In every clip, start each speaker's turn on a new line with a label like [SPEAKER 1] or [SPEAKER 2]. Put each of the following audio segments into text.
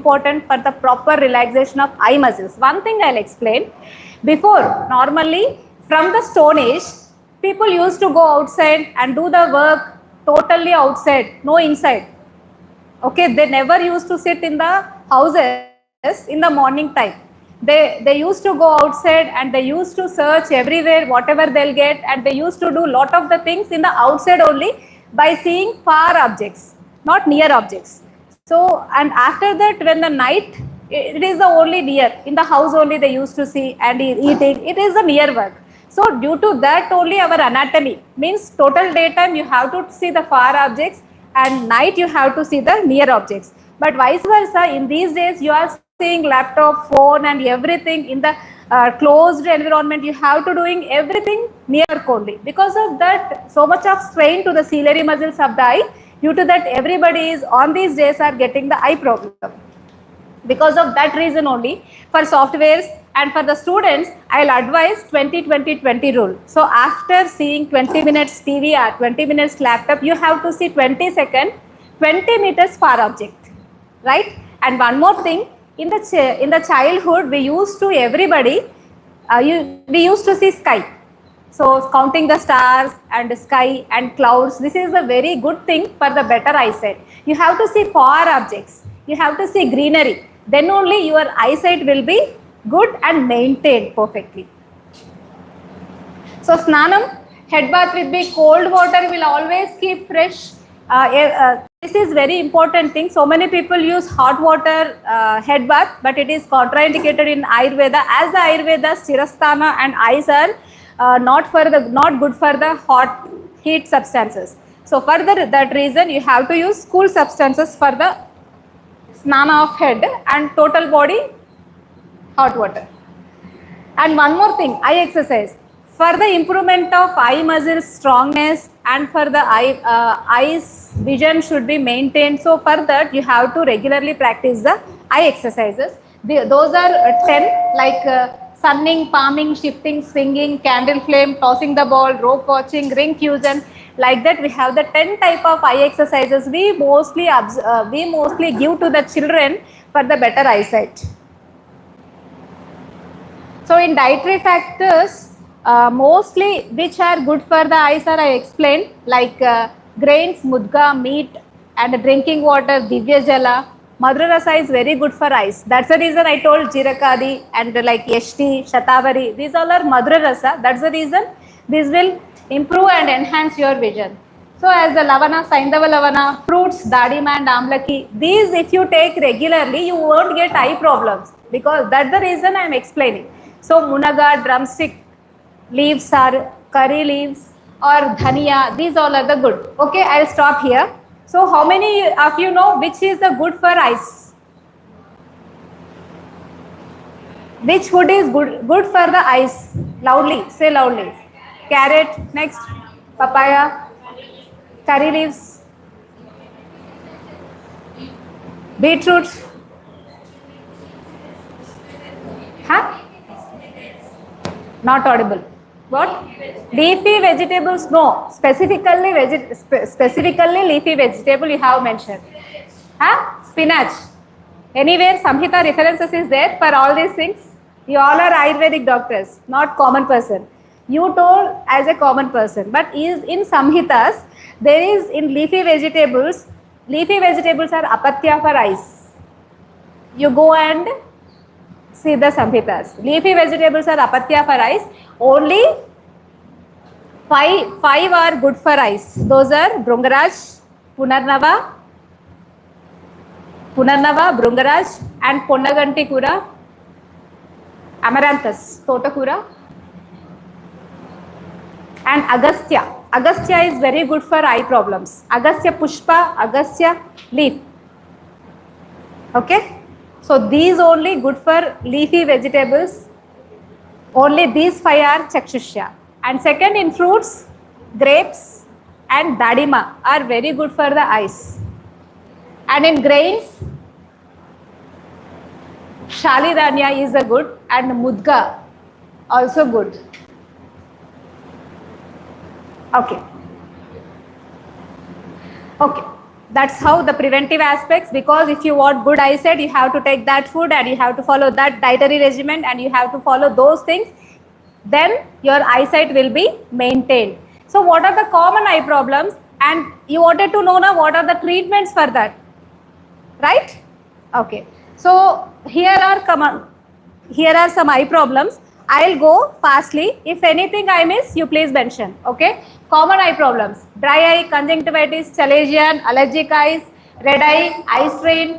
[SPEAKER 1] important for the proper relaxation of eye muscles. One thing I'll explain. Before, normally from the Stone Age, people used to go outside and do the work totally outside, no inside. Okay, they never used to sit in the houses in the morning time. They used to go outside and they used to search everywhere whatever they'll get, and they used to do lot of the things in the outside only by seeing far objects, not near objects. So, and after that, when the night, it is the only near, in the house only they used to see and eating, it is the near work. So due to that only our anatomy means total daytime you have to see the far objects and night you have to see the near objects. But vice versa, in these days you are seeing laptop, phone and everything in the closed environment. You have to doing everything near only. Because of that, so much of strain to the ciliary muscles of the eye. Due to that, everybody is on these days are getting the eye problem. Because of that reason only, for softwares and for the students, I'll advise 20-20-20 rule. So after seeing 20 minutes TV or 20 minutes laptop, you have to see 20 seconds, 20 meters far object, right? And one more thing, in the childhood, we used to we used to see sky. So counting the stars and sky and clouds, this is a very good thing for the better eyesight. You have to see far objects. You have to see greenery. Then only your eyesight will be good and maintained perfectly. So snanam, head bath with be cold water will always keep fresh. This is very important thing. So many people use hot water head bath, but it is contraindicated in Ayurveda. As the Ayurveda, Shirasthana and eyes are not good for the hot heat substances. So for that reason, you have to use cool substances for the snana of head and total body hot water. And one more thing, eye exercise. For the improvement of eye muscle strongness and for the eyes vision should be maintained. So for that you have to regularly practice the eye exercises. Those are 10 like sunning, palming, shifting, swinging, candle flame, tossing the ball, rope watching, ring fusion. Like that we have the 10 type of eye exercises we mostly give to the children for the better eyesight. So in dietary factors, mostly which are good for the eyes are I explained, like grains, mudga, meat and drinking water, divya jala. Madhura rasa is very good for eyes. That's the reason I told jirakadi and like yashti, shatavari. These all are madhura rasa. That's the reason this will improve and enhance your vision. So as the lavana, saindava lavana, fruits, dadima and amlaki, these if you take regularly, you won't get eye problems, because that's the reason I am explaining. So munaga, drumstick leaves are curry leaves or dhania, these all are the good. Okay, I'll stop here. So how many of you know which is the good for eyes? Which food is good for the eyes? Loudly, say loudly. Carrot, next, papaya, curry leaves, beetroot. Huh? Not audible. What? Leafy vegetables? No. Specifically leafy vegetable you have mentioned. Huh? Spinach. Anywhere Samhita references is there for all these things. You all are Ayurvedic doctors, not common person. You told as a common person, but is in Samhitas there is in leafy vegetables are apatya for eyes. You go and see the Samhitas. Leafy vegetables are apatya for eyes. Only five are good for eyes. Those are Brungaraj, Punarnava, Brungaraj and Ponnaganti Kura, Amaranthus, Totakura and Agastya. Agastya is very good for eye problems. Agastya Pushpa, Agastya leaf. Okay. So these only good for leafy vegetables. Only these five are Chakshushya. And second in fruits, grapes and dadima are very good for the eyes. And in grains, Shalidanya is a good and Mudga also good. Okay. Okay. That's how the preventive aspects, because if you want good eyesight, you have to take that food and you have to follow that dietary regimen and you have to follow those things, then your eyesight will be maintained. So what are the common eye problems, and you wanted to know now what are the treatments for that, right? Okay, so here are some eye problems. I'll go fastly. If anything I miss, you please mention. Okay. Common eye problems: dry eye, conjunctivitis, chalazion, allergic eyes, red eye, eye strain,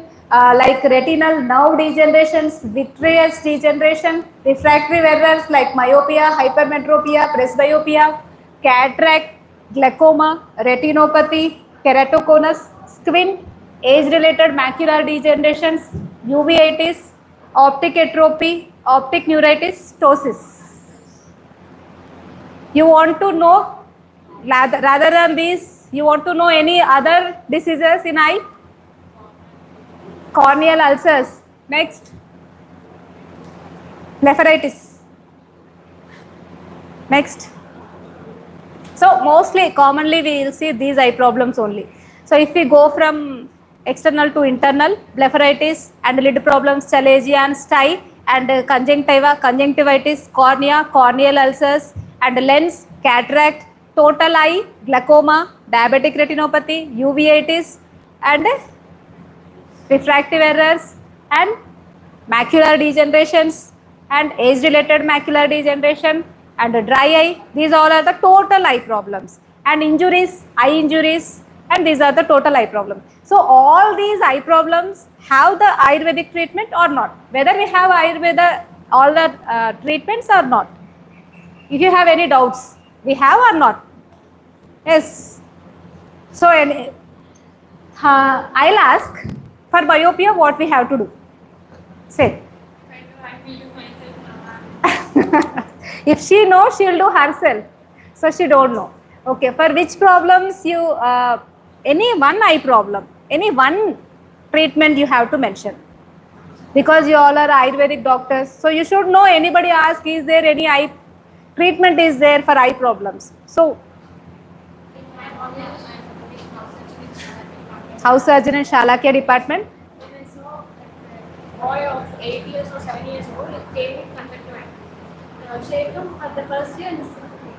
[SPEAKER 1] like retinal nerve degenerations, vitreous degeneration, refractive errors like myopia, hypermetropia, presbyopia, cataract, glaucoma, retinopathy, keratoconus, squint, age-related macular degenerations, uveitis, optic atrophy, optic neuritis, ptosis. You want to know, rather than these, you want to know any other diseases in eye? Corneal ulcers. Next. Blepharitis. Next. So mostly, commonly we will see these eye problems only. So if we go from external to internal, blepharitis and lid problems, chalazion, stye, and conjunctiva, conjunctivitis, cornea, corneal ulcers, and lens, cataract, total eye, glaucoma, diabetic retinopathy, uveitis, and refractive errors, and macular degenerations, and age-related macular degeneration, and dry eye. These all are the total eye problems, and injuries, eye injuries, and these are the total eye problems. So all these eye problems have the Ayurvedic treatment or not? Whether we have Ayurveda, all the treatments or not? If you have any doubts, we have or not? Yes. So I'll ask, for myopia what we have to do? Say. If she knows, she will do herself. So she don't know. Okay, for which problems you, any one eye problem, any one treatment you have to mention. Because you all are Ayurvedic doctors, so you should know. Anybody ask, is there any eye treatment is there for eye problems? So, house surgeon and Shalakya department.
[SPEAKER 2] Boy of 8 years or 7 years old came with conjunctivitis. Shekam at the first year, and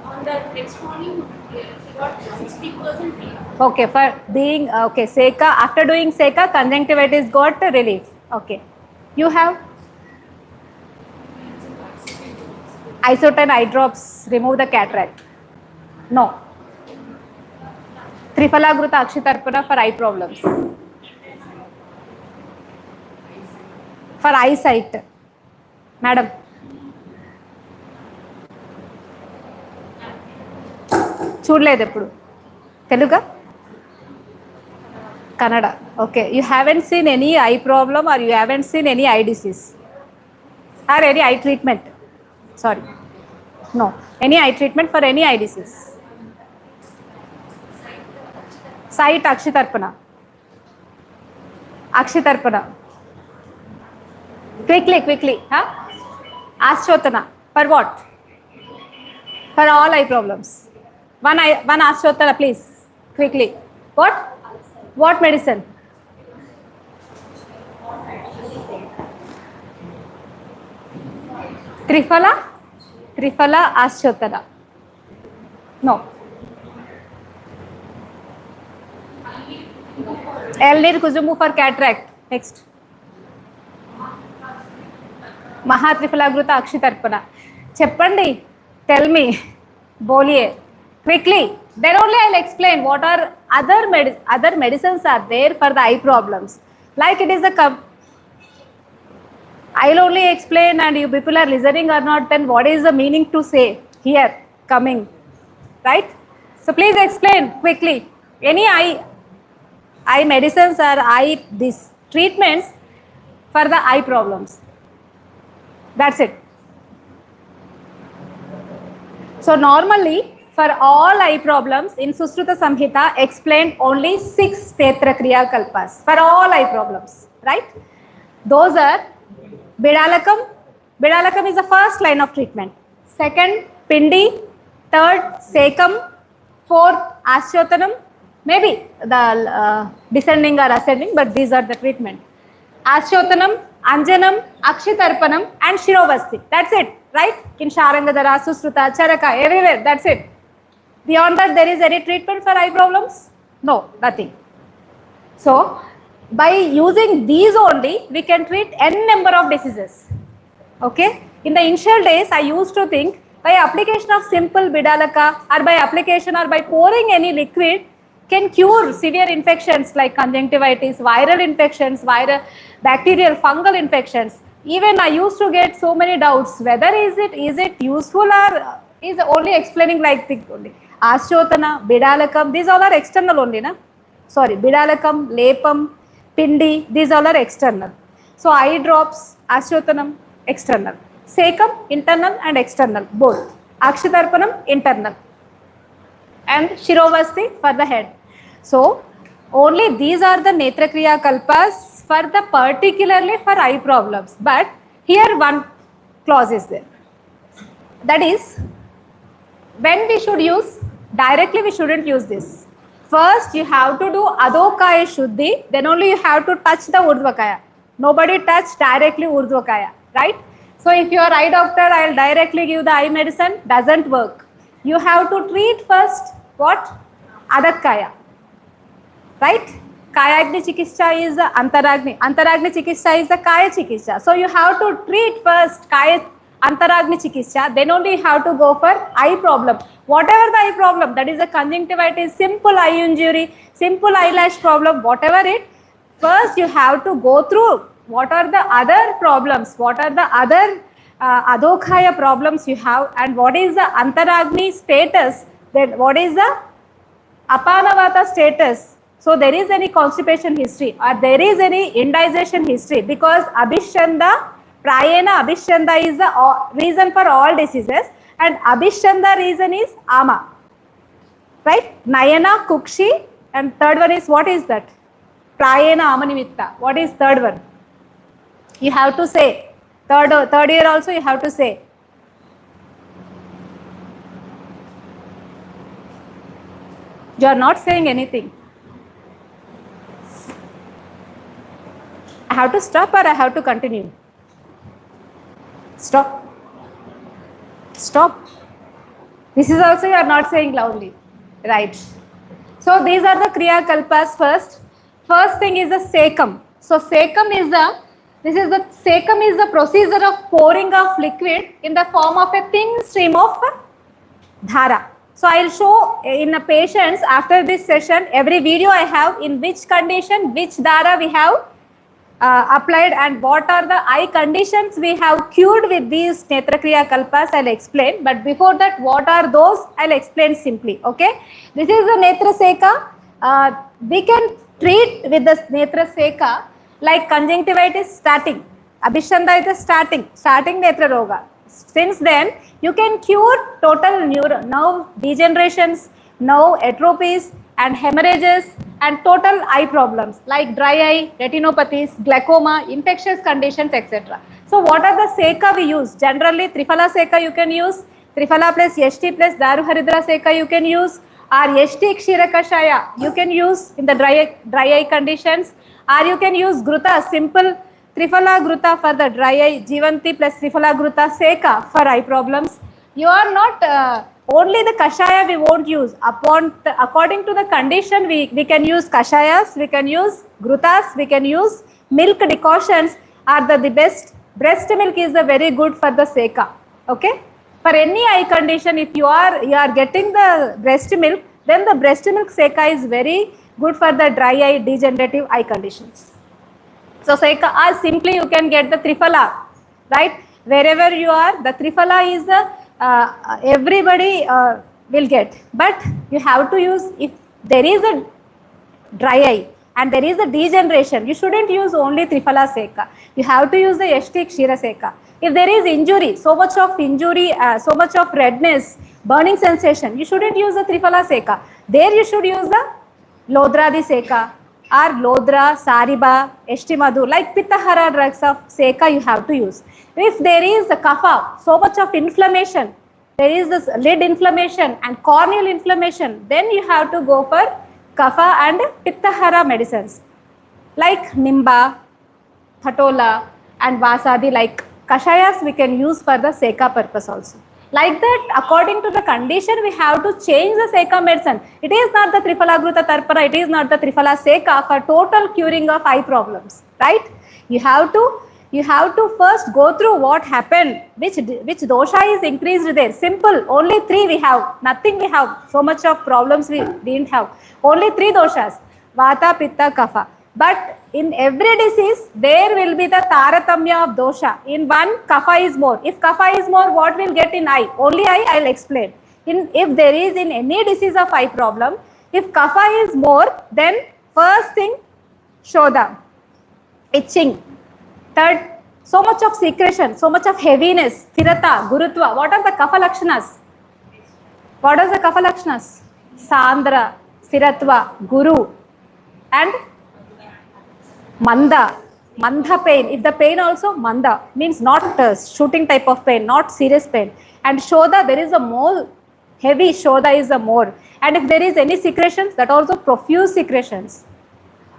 [SPEAKER 2] on the next morning, he got 60% relief.
[SPEAKER 1] Okay, for being okay, Seka, after doing Seka, conjunctivitis got relief. Okay, you have Isoton eye drops, remove the cataract. No. Trifalagruta Akshitarpana for eye problems. For eyesight. Madam. చూడలేదు ఎప్పుడు తెలుగా Kannada okay you haven't seen any eye problem or you haven't seen any eye disease or any eye treatment sorry no any eye treatment for any eye disease sight అక్షితర్పణ quickly Ashtotana for what? For all eye problems. One Ashtotana please, quickly. What medicine? Trifala Ashtotana. No. Elnir Kuzumu for cataract. Next. Mahatrifalagruta Akshitarpana. Cheppandi, tell me, boliye, quickly. Then only I'll explain what are other medicines are there for the eye problems. Like it is I'll only explain and you people are listening or not, then what is the meaning to say here coming, right? So please explain quickly. Any eye medicines or these treatments for the eye problems. That's it. So normally for all eye problems in Sushruta Samhita explained only 6 Tetra Kriya Kalpas for all eye problems, right? Those are Bidalakam. Bidalakam is the first line of treatment. Second, Pindi. Third, Sekam. Fourth, Ashyotanam. maybe the descending or ascending, but these are the treatment. Ashyotanam, Anjanam, Akshitarpanam and Shirovasti. That's it, right? In Sharangadara, Susruta, Charaka, everywhere, that's it. Beyond that, there is any treatment for eye problems? No, nothing. So, by using these only, we can treat n number of diseases. Okay? In the initial days, I used to think by application of simple bidalaka or by application or by pouring any liquid can cure severe infections like conjunctivitis, viral infections, viral, bacterial, fungal infections. Even I used to get so many doubts whether is it useful or is only explaining like the only. Ashtotana, bidalakam, these all are external only, na? Sorry, bidalakam, lepam, pindi, these all are external. So eye drops, ashyotanam, external. Sekam, internal and external, both. Akshitarpanam, internal. And Shirovasti for the head. So only these are the Netrakriya Kalpas for the particularly for eye problems. But here one clause is there. That is, when we should use, directly we shouldn't use this. First you have to do Adokaya Shuddhi, then only you have to touch the Urdhvakaya. Nobody touch directly Urdhvakaya, right? So if you are eye doctor, I will directly give the eye medicine, doesn't work. You have to treat first what? Adakaya, right? Kayagni Chikitsa is the Antaragni. Antaragni Chikitsa is the Kaya Chikitsa. So you have to treat first Kaya Antaragni Chikitsa, then only you have to go for eye problem. Whatever the eye problem, that is a conjunctivitis, simple eye injury, simple eyelash problem, whatever it, first you have to go through what are the other problems, what are the other Adokaya problems you have, and what is the Antaragni status, then what is the Apanavata status. So there is any constipation history or there is any indigestion history, because Abhishanda, Prayena Abhishanda is the reason for all diseases, and Abhishanda reason is Ama, right? Nayana, Kukshi, and third one is, what is that? Prayena Amanimitta. What is third one? You have to say. Third year also you have to say. You are not saying anything. I have to stop or I have to continue? Stop. Stop. This is also you are not saying loudly, right? So these are the Kriya Kalpas first. First thing is the Sekam. So Sekam is the, Sekam is the procedure of pouring of liquid in the form of a thin stream of dhara. So I will show in the patients after this session, every video I have in which condition, which dhara we have applied and what are the eye conditions we have cured with these Netrakriya Kalpas, I will explain. But before that, what are those? I will explain simply, okay? This is the Netra Seka. We can treat with the Netra Seka like conjunctivitis starting. Abhishanda is starting Netra Roga. Since then, you can cure total nerve degenerations, nerve atropies and hemorrhages and total eye problems like dry eye, retinopathies, glaucoma, infectious conditions, etc. So what are the Seka we use? Generally, Triphala Seka you can use, Triphala plus Yashti plus Daruharidra Seka you can use, or Yashti Kshira Kashaya you can use in the dry eye conditions, or you can use Gruta, simple Triphala Gruta for the dry eye, Jivanti plus Triphala Gruta Seka for eye problems. You are not only the Kashaya we won't use. According to the condition, we can use Kashayas, we can use Grutas, we can use milk decoctions are the best. Breast milk is the very good for the Seka. Okay? For any eye condition, if you are getting the breast milk, then the breast milk Seka is very good for the dry eye, degenerative eye conditions. So Seka, or simply you can get the Triphala, right? Wherever you are, the Triphala is the everybody will get, but you have to use, if there is a dry eye and there is a degeneration, you shouldn't use only Triphala Seka. You have to use the Yashti Kshira Seka. If there is injury, so much of injury, so much of redness, burning sensation, you shouldn't use the Triphala Seka. There you should use the Lodradi Seka or Lodra, Sariba, Eshtimadu, like Pittahara drugs of Seka you have to use. If there is a kapha, so much of inflammation, there is this lid inflammation and corneal inflammation, then you have to go for kapha and pittahara medicines like nimba, thatola and vasadi, like kashayas we can use for the seka purpose also. Like that, according to the condition, we have to change the seka medicine. It is not the triphalagruta tarpana, it is not the triphala seka for total curing of eye problems, right? You have to first go through what happened, which dosha is increased there. Simple, only three we have, nothing we have, so much of problems we didn't have. Only three doshas, vata, pitta, kapha. But in every disease, there will be the taratamya of dosha. In one, kapha is more. If kapha is more, what will get in eye? Only eye, I will explain. If there is in any disease of eye problem, if kapha is more, then first thing, shodha, itching. Third, so much of secretion, so much of heaviness, thirata, gurutva. What are the kapha lakshanas? What are the kapha lakshanas? Sandra, stiratva, guru, and manda pain. If the pain also manda means not shooting type of pain, not serious pain. And shodha, there is a more heavy shodha is a more. And if there is any secretions, that also profuse secretions.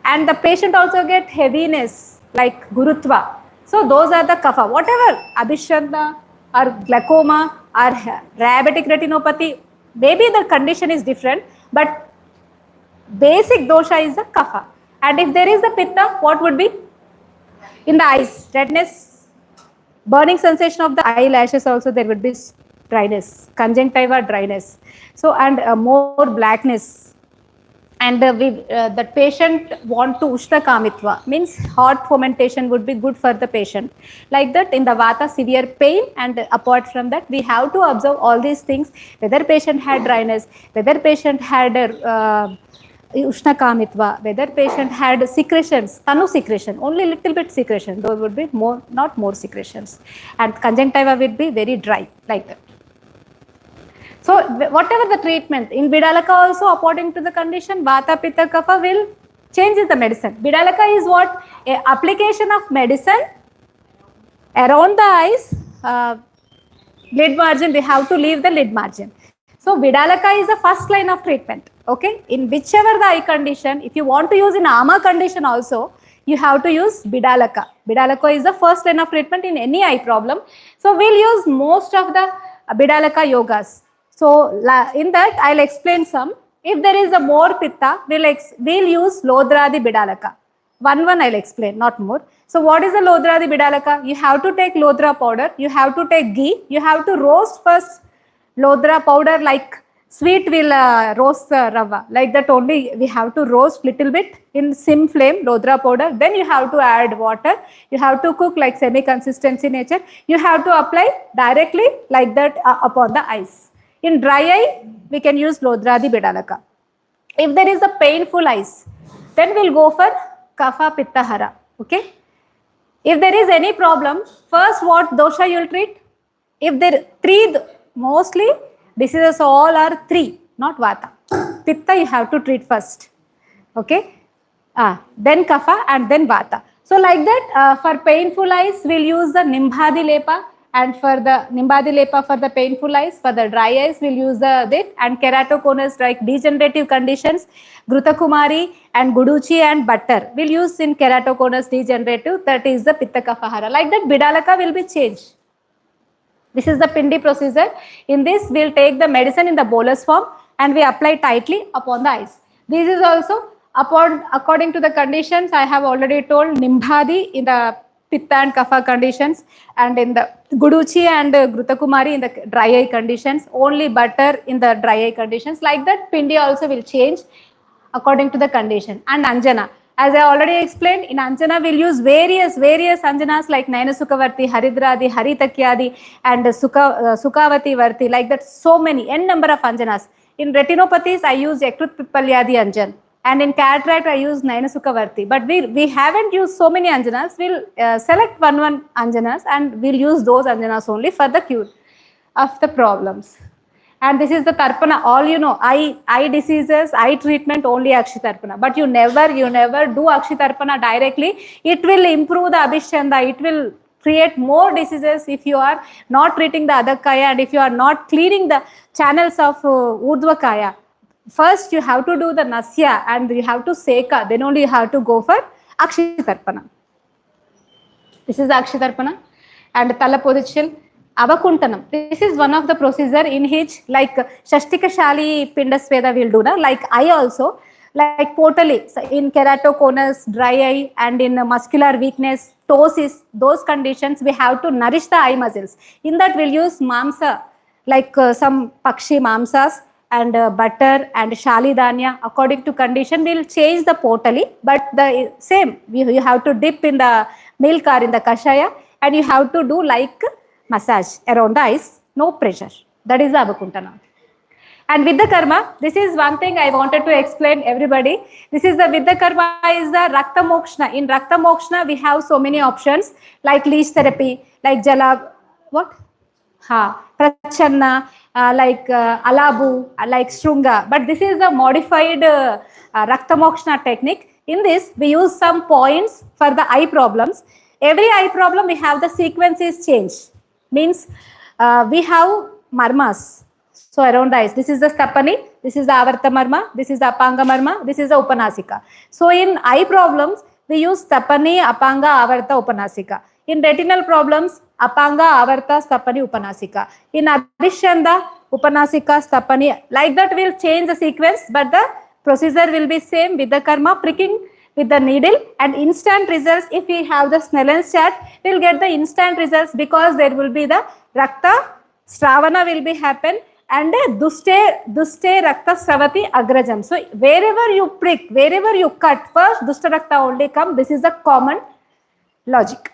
[SPEAKER 1] And the patient also get heaviness like gurutva. So those are the kapha. Whatever abhishanta or glaucoma or diabetic retinopathy, maybe the condition is different, but basic dosha is the kapha. And if there is the pitta, what would be? In the eyes, redness, burning sensation of the eyelashes also, there would be dryness, conjunctiva dryness. So, and more blackness. And the patient want to ushna kamitva, means hot fomentation would be good for the patient. Like that, in the vata, severe pain, and apart from that, we have to observe all these things, whether patient had dryness, whether patient had ushna kamitva, whether patient had secretions, tanu secretion, only little bit secretion, those would be more, not more secretions, and conjunctiva will be very dry, like that. So whatever the treatment, in Bidalaka also according to the condition, vata, pitta, kapha will change the medicine. Bidalaka is what? A application of medicine around the eyes, lid margin, we have to leave the lid margin. So Bidalaka is the first line of treatment. Okay, in whichever the eye condition, if you want to use in ama condition also, you have to use Bidalaka. Bidalaka is the first line of treatment in any eye problem. So we'll use most of the Bidalaka yogas. So in that I'll explain some. If there is a more pitta, we'll use Lodradi Bidalaka. One I'll explain, not more. So what is the Lodradi Bidalaka? You have to take Lodra powder, you have to take ghee, you have to roast first Lodra powder, like sweet will roast the rava, like that only we have to roast little bit in sim flame Lodra powder. Then you have to add water, you have to cook like semi consistency nature, you have to apply directly like that upon the eyes. In dry eye we can use Lodradi Bidalaka. If there is a painful eyes, then we'll go for kapha pitta hara. Okay, if there is any problem, first what dosha you will treat? If there three, mostly diseases all are three, not vata. Pitta you have to treat first. Okay, then kapha and then vata. So like that, for painful eyes we'll use the nimbhadi lepa, and for the nimbhadi lepa for the painful eyes. For the dry eyes we'll use the and keratoconus, like degenerative conditions, grutakumari and guduchi and butter we'll use in keratoconus degenerative, that is the pitta kapha hara. Like that Bidalaka will be changed. This is the Pindi procedure. In this, we'll take the medicine in the bolus form and we apply tightly upon the eyes. This is also according to the conditions I have already told, Nimbhadi in the Pitta and Kapha conditions, and in the Guduchi and Grutakumari in the dry eye conditions, only butter in the dry eye conditions. Like that, Pindi also will change according to the condition. And Anjana, as I already explained, in Anjana we'll use various Anjanas like Naina Sukavarti, Haridradi, Haritakyadi and Sukavati Varti, like that, so many, n number of Anjanas. In retinopathies, I use Yakrut Pipalyadi Anjan. And in cataract, I use Naina Sukavarti. But we haven't used so many Anjanas. We'll select one Anjanas and we'll use those Anjanas only for the cure of the problems. And this is the Tarpana, all you know, eye diseases, eye treatment, only Akshi Tarpana. But you never do Akshi Tarpana directly. It will improve the Abhishanda, it will create more diseases if you are not treating the Adakaya and if you are not clearing the channels of Urdhva Kaya. first you have to do the nasya and you have to seka, then only you have to go for akshitarpana. This is akshitarpana. And tala position, avakuntanam, this is one of the procedure in which like shastika shali pindasveda will do na, like eye also, like totally in keratoconus, dry eye, and in muscular weakness, ptosis, those conditions we have to nourish the eye muscles. In that we'll use mamsa, like some pakshi mamsas and butter and shalidanya. According to condition we'll change the potali, but the same you have to dip in the milk or in the kashaya, and you have to do like massage around the eyes, no pressure. That is the avakuntana. And Vidya Karma, this is one thing I wanted to explain everybody. This is the Vidya Karma is the Rakta Mokshna. In Rakta Mokshna, we have so many options like leech therapy, like Jala, what? Ha, Prachanna, like Alabu, like Shrunga. But this is the modified Rakta Mokshna technique. In this, we use some points for the eye problems. Every eye problem, we have the sequence is changed. Means we have marmas. So around the eyes, this is the Stapani, this is the Avarta Marma, this is the Apanga Marma, this is the Upanasika. So in eye problems, we use Stapani, Apanga, Avarta, Upanasika. In retinal problems, Apanga, Avarta, Stapani, Upanasika. In Abhishanda, Upanasika, Stapani. Like that we'll change the sequence, but the procedure will be same with the karma, pricking with the needle, and instant results. If we have the Snellen's chart, we'll get the instant results because there will be the Rakta, Stravana will be happen, and duste rakta sravati agrajam. So wherever you prick, wherever you cut, first dusta rakta only come. This is the common logic.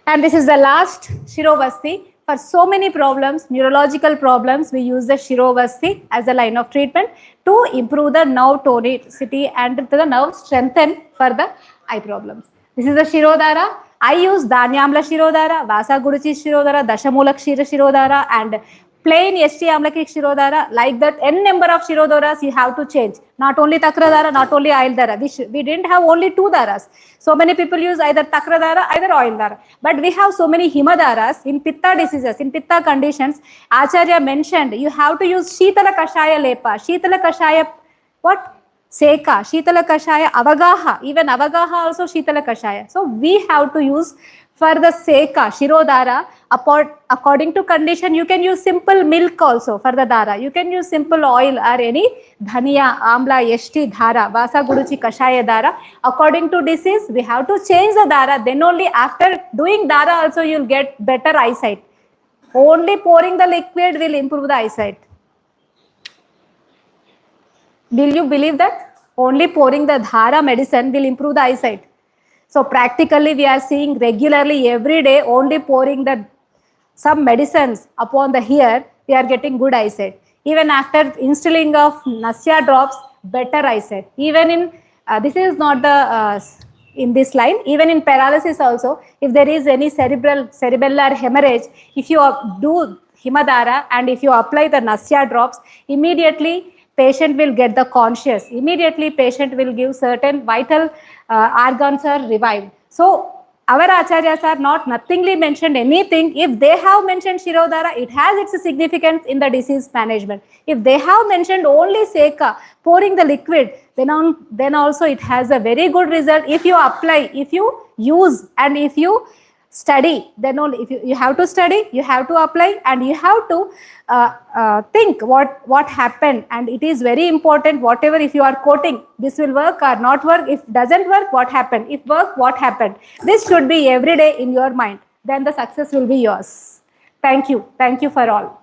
[SPEAKER 1] And this is the last Shirovasti. For so many problems, neurological problems, we use the Shirovasti as a line of treatment to improve the nerve tonicity and the nerve strengthen for the eye problems. This is the Shirodhara. I use Dhanyamla Shirodhara, Vasa Guruchi Shirodhara, Dashamulak Shira Shirodhara, and plain ST Amlaki Shirodhara. Like that, n number of Shirodharas you have to change. Not only Takradhara, not only Oil Dhara. We didn't have only two Dharas. So many people use either Takradhara, either Oil Dhara. But we have so many Himadharas in Pitta diseases, in Pitta conditions. Acharya mentioned you have to use Shitala Kashaya Lepa. Shitala Kashaya, what? Seka, Shitala Kashaya, Avagaha, even Avagaha also Shitala Kashaya. So we have to use for the Seka, Shirodhara, according to condition, you can use simple milk also for the Dhara. You can use simple oil or any Dhaniya, Amla, Yashti, Dhara, Vasa Guruchi Kashaya Dhara. According to disease, we have to change the Dhara. Then only after doing Dhara also you'll get better eyesight. Only pouring the liquid will improve the eyesight. Will you believe that? Only pouring the Dhara medicine will improve the eyesight. So practically we are seeing regularly every day only pouring the some medicines upon the hair, we are getting good eyesight. Even after instilling of Nasya drops, better eyesight. Even in, this is not the, in this line, even in paralysis also, if there is any cerebellar hemorrhage, if you do Himadhara and if you apply the Nasya drops, immediately patient will get the conscious. Immediately patient will give certain vital organs are revived. So our acharyas are not nothingly mentioned anything. If they have mentioned Shirodhara, it has its significance in the disease management. If they have mentioned only Seka, pouring the liquid, then also it has a very good result. If you apply, if you use, and if you study, then only if you have to study, you have to apply, and you have to think what happened. And it is very important, whatever, if you are quoting, this will work or not work. If doesn't work, what happened? If work, what happened? This should be every day in your mind. Then the success will be yours. Thank you. Thank you for all.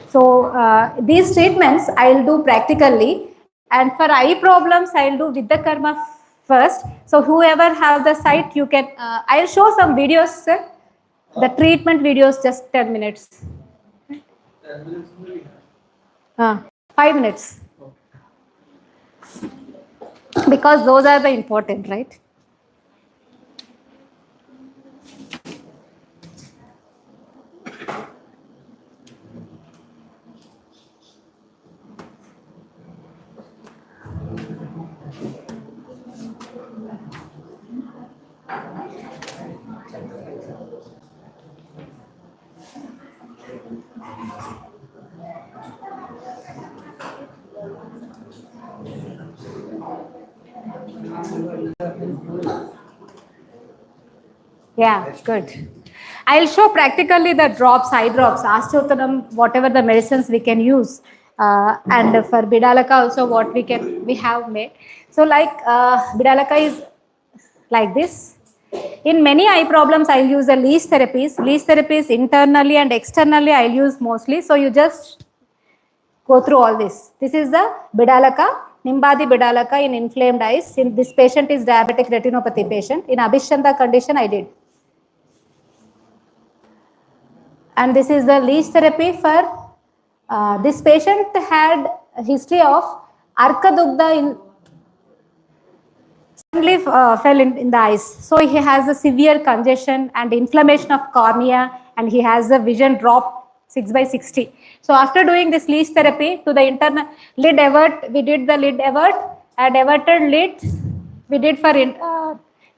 [SPEAKER 1] So these treatments I will do practically, and for eye problems I will do with the karma first. So whoever have the site, you can, I will show some videos, sir. The treatment videos, just 10 minutes.
[SPEAKER 3] 10 minutes only.
[SPEAKER 1] 5 minutes. Because those are the important, right? Yeah, good. I'll show practically the drops, eye drops, astotanum, whatever the medicines we can use, and for bidalaka also what we have made. So like bidalaka is like this. In many eye problems, I'll use the leech therapies. Leech therapies internally and externally I'll use mostly. So you just go through all this. This is the bidalaka, Nimbadi bidalaka in inflamed eyes. In this patient is diabetic retinopathy patient. In Abhishanda condition, I did. And this is the leech therapy for this patient had a history of arkadugda in suddenly fell in the eyes. So he has a severe congestion and inflammation of cornea, and he has a vision drop 6/60. So after doing this leech therapy to the internal lid avert, we did the lid avert and averted lids we did for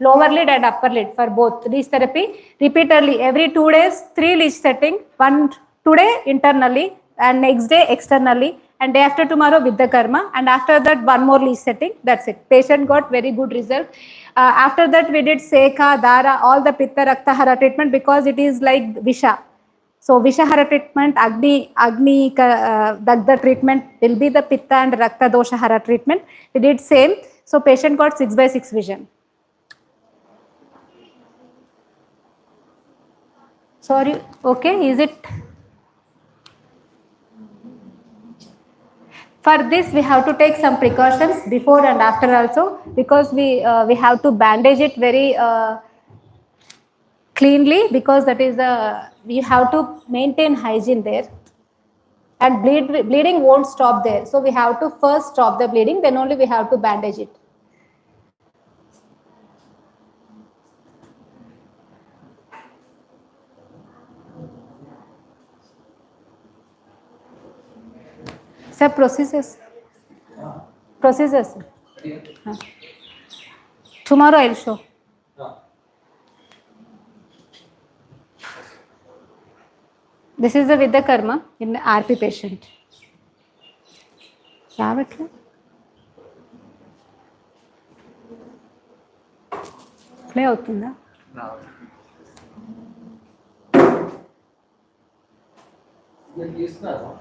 [SPEAKER 1] lower lid and upper lid for both leech therapy repeatedly every 2 days, 3 leech setting, one today internally and next day externally, and day after tomorrow with the karma, and after that one more leech setting. That's it. Patient got very good result. After that we did Sekha, Dara, all the Pitta Rakta Hara treatment because it is like Visha. So Vishahara treatment, Agni Dagda treatment will be the Pitta and Rakta Doshahara treatment. We did same. So patient got 6/6 vision. Sorry, okay, is it? For this, we have to take some precautions before and after also, because we have to bandage it very cleanly, because that is we have to maintain hygiene there, and bleeding won't stop there. So we have to first stop the bleeding, then only we have to bandage it. Sir, procedures. Procedures. Tomorrow I'll show. This is the Vidya Karma in RP patient. Ravatla? Play అవుతుందా?
[SPEAKER 3] నేను చేస్తున్నాను.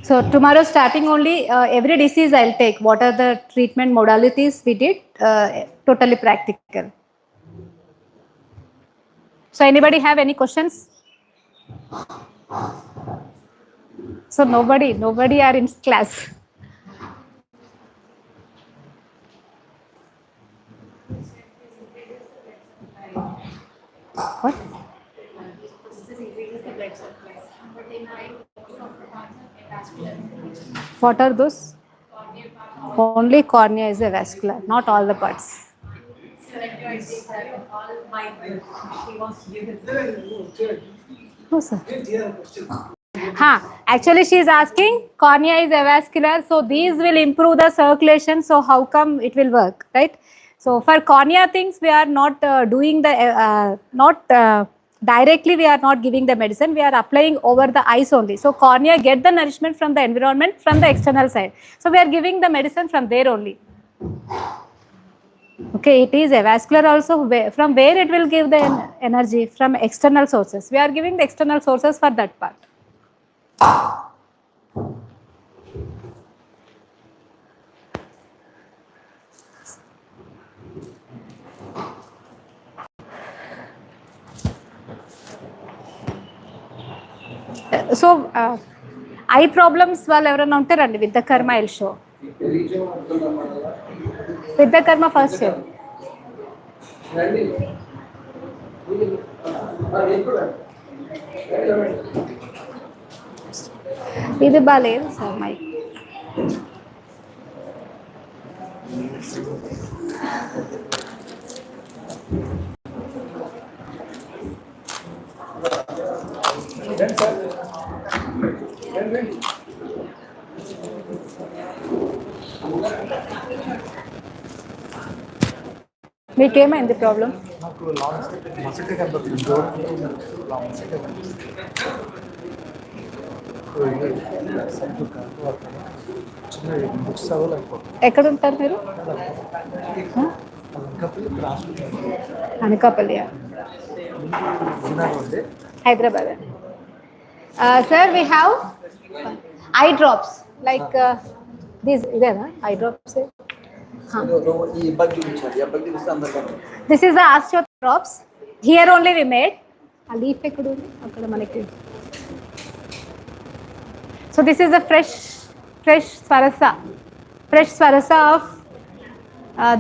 [SPEAKER 1] So tomorrow starting only every disease I'll take. What are the treatment modalities we did? Totally practical. So anybody have any questions? So nobody are in class. What? What are those? Only cornea is a vascular, not all the parts. No, sir. Actually she is asking cornea is avascular, so these will improve the circulation, so how come it will work, right? So for cornea things we are not doing the directly we are not giving the medicine, we are applying over the eyes only. So cornea get the nourishment from the environment from the external side, so we are giving the medicine from there only. Okay, it is avascular also. From where it will give the energy? From external sources. We are giving the external sources for that part. So eye problems వాళ్ళు ఎవరైనా ఉంటారండి with the కర్మ I'll show. With the కర్మ first ఇది బాగాలేదు sir mic. మీకేమైంది problem?
[SPEAKER 4] నాకు long మసక కనబడుతుంది, దూరం లాంగ్ మసక కనిపిస్తుంది. చిన్న బుక్స్ చదవలేకపోతుంది.
[SPEAKER 1] ఎక్కడ ఉంటారు మీరు? Anakapalli, Hyderabad. Sir we have eye drops like this, ఇదేనా ఐ డ్రాప్స్?
[SPEAKER 3] ఈ బగ్ చూపించాలి, ఈ బగ్ చూపిస్తే అందరికీ.
[SPEAKER 1] This is the astro drops. Here only we made. ఆ లీఫ్ ఎక్కడ ఉంది? అక్కడ మనకి. So this is the fresh స్వరస ఆఫ్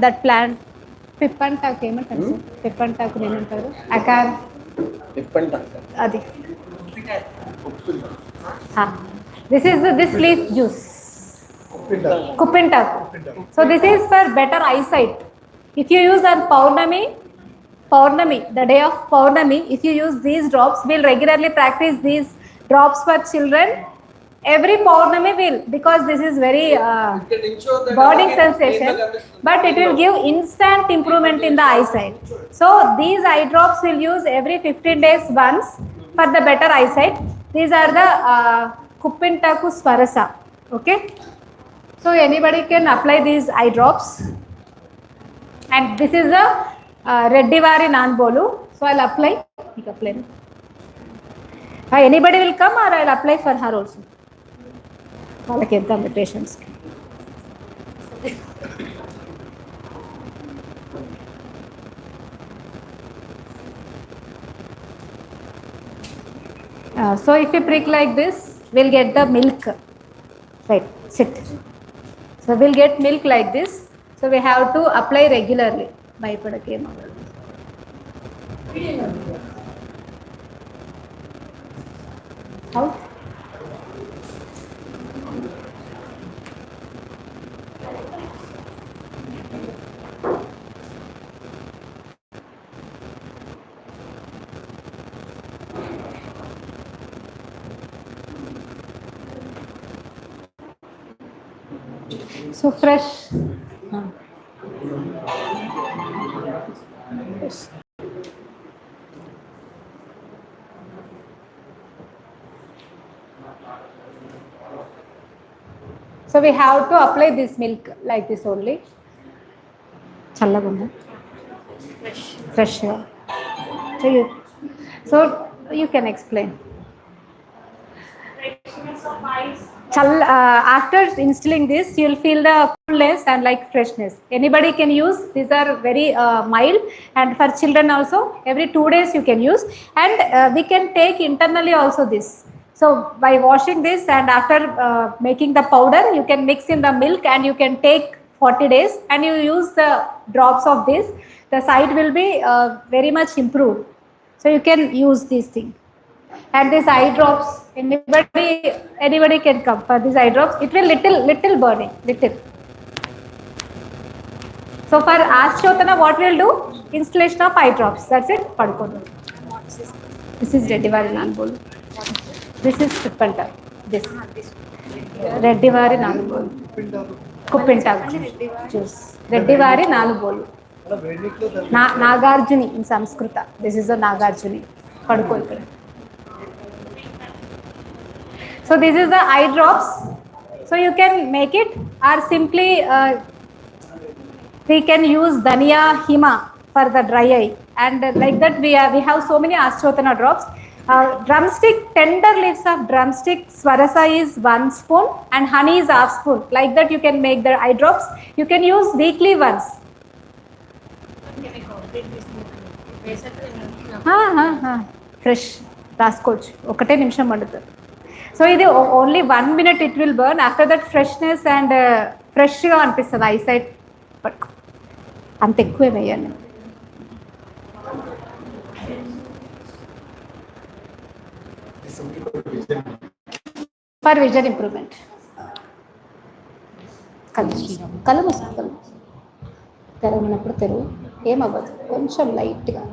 [SPEAKER 1] దట్ ప్లాంట్. పిప్పంటాకు ఏమంటారు సార్? పిప్పంటాకు ఏమంటారు? అకార్ అది. This leaf juice. Kupintaku. So this is for better eyesight. If you use on Paurnami, the day of Paurnami, if you use these drops, we'll regularly practice these drops for children. Every Paurnami will, because this is very burning sensation, but it will give instant improvement in the eyesight. So these eye drops will use every 15 days once for the better eyesight. These are the Kupintaku Swarasa. Okay. So anybody can apply these eye drops. And this is the Reddivari Nanbolu. So I'll apply. Anybody will come or I'll apply for her also. వాళ్ళకి ఎంత పేషెంట్స్కి. So if you prick like this, we'll get the milk. Right, sit. So we'll get milk like this. So we have to apply regularly. భయపడకేమో. How? So fresh. Yes. So we have to apply this milk like this only. Challagunda. Fresh. So you can explain. After instilling this, you will feel the coolness and like freshness. Anybody can use. These are very mild, and for children also every 2 days you can use. And we can take internally also this. So by washing this and after making the powder, you can mix in the milk and you can take 40 days and you use the drops of this. The sight will be very much improved. So you can use this thing. And these eye drops, anybody can come for these eye drops. It will little burning, little. So for Ashtotana, what we'll do? Installation of eye drops. That's it. Padukodu. This is Reddivari Nanbolu. This is Kupintaku. This Reddivari Nanbolu. Kupintaku juice. Reddivari Nanbolu. Nagarjuni in Sanskrita. This is a Nagarjuni. Padukodu. So this is the eye drops. So you can make it, or simply we can use Dhania Hima for the dry eye, and like that we have so many Ashtotana drops. Drumstick, tender leaves of drumstick Swarasa is 1 spoon and honey is half spoon. Like that you can make the eye drops. You can use weekly once. Fresh రాసుకోవచ్చు, ఒకటే నిమిషం పడుతుంది. So ఇది only 1 minute it will burn. After that freshness and ఫ్రెష్గా అనిపిస్తుంది eyesight. పట్టుకో, అంత ఎక్కువ వేయాలి. For vision improvement. కళ్ళు మూసుకోవాలి. తెరవనప్పుడు తెరువు, ఏమవ్వదు. కొంచెం లైట్గా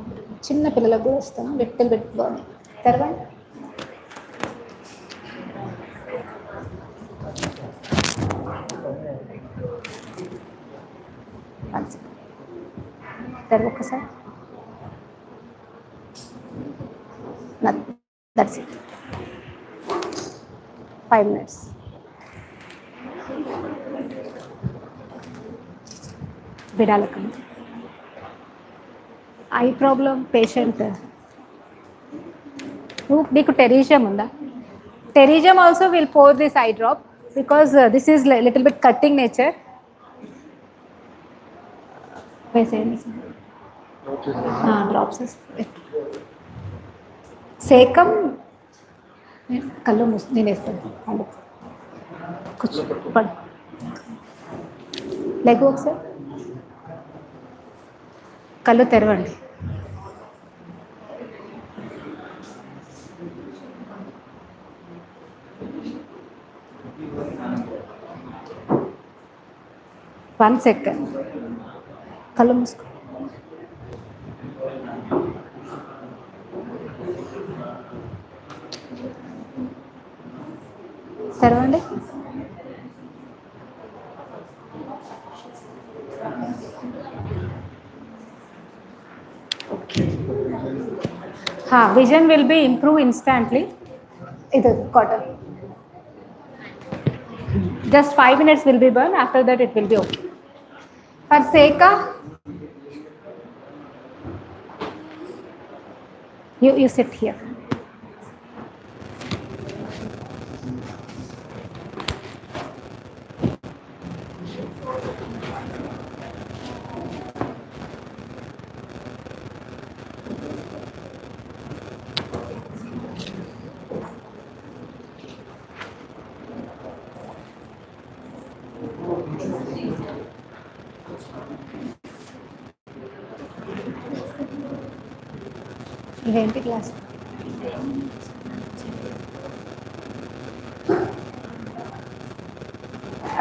[SPEAKER 1] చిన్న పిల్లలకు కూడా వస్తాను. లిటిల్ బిట్ బాగుంది. తెరవండి. తెరవు ఒకసారి. That's it. 5 minutes. బిడాలకం. Eye problem patient. నీకు టెరీజియం ఉందా? Pterygium also will pour this eye drop because this is little bit cutting nature. వేసేయండి. డ్రాప్స్ సేకం కళ్ళు నేను వేస్తాను. కూర్చో పడు. లెగ్ ఒకసారి కళ్ళు తెరవండి. One second. కళ్ళు మూసుకో. తెరవండి. vision will be improved instantly. Idu cotton. Just 5 minutes will be burned. After that it will be okay. For Seca, you sit here. ఇదేంటి class?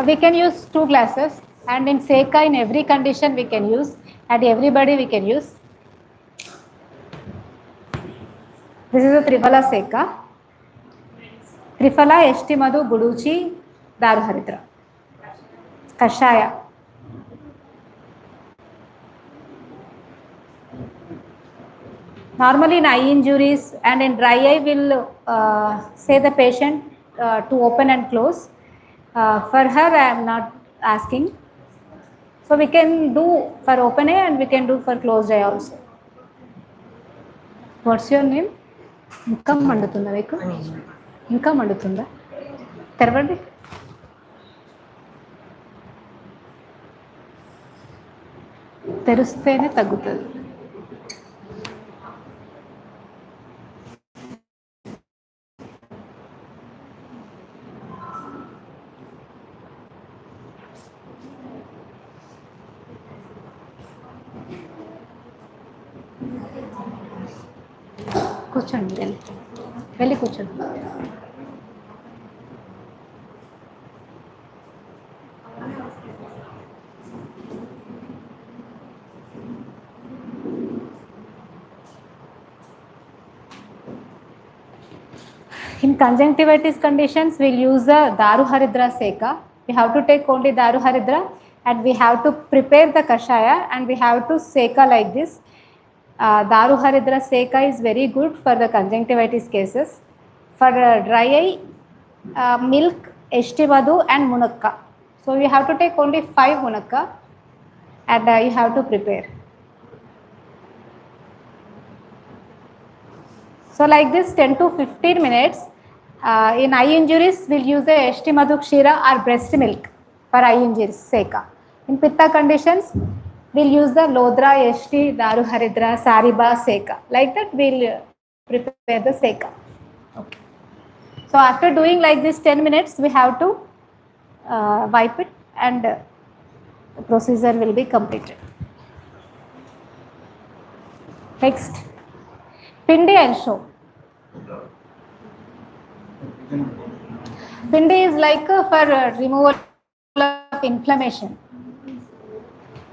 [SPEAKER 1] We can use 2 glasses, and in Seca in every condition we can use, and everybody we can use. This is a Triphala Seca. Triphala, Eshtimadu, Guduchi, Daruharidra. Kashaya. Normally in eye injuries and in dry eye will say the patient to open and close. For her I am not asking. So we can do for open eye and we can do for closed eye also. What's your name? ఇంకా మండుతుందా మీకు? ఇంకా మండుతుందా? తెరవండి. తెరిస్తేనే తగ్గుతుంది. కూర్చోండి, వెళ్ళి కూర్చోండి. In conjunctivitis conditions, we'll use the Daruharidra Seca. We have to take only Daruharidra and we have to prepare the Kashaya and we have to Seca like this. Daruharidra Seca is very good for the conjunctivitis cases. For dry eye, milk, Eshtivadu and Munakka. So you have to take only 5 Munakka and you have to prepare. So like this 10 to 15 minutes. In eye injuries, we'll use the Eshtimadu Kshira or breast milk for eye injuries, Seca. In Pitta conditions, we'll use the Lodra, Eshti, Daruharidra, Sariba, Seca. Like that, we'll prepare the Seca. Okay. So after doing like this 10 minutes, we have to wipe it and the procedure will be completed. Next, Pindi I'll show. Pindi is like for removal of inflammation.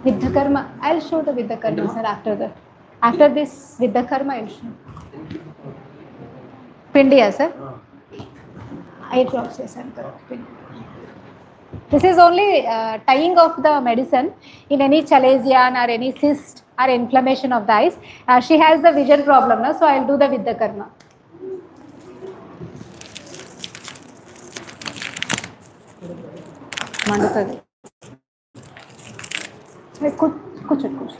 [SPEAKER 1] Vidyakarma, I'll show the Vidyakarma sir after that. After this Vidyakarma I'll show. Pindi sir. Eye drops yes sir. This is only tying of the medicine in any chalazion or any cyst or inflammation of the eyes. She has the vision problem, na? So I'll do the Vidya Karma. మండుతుంది కూర్చో కూర్చో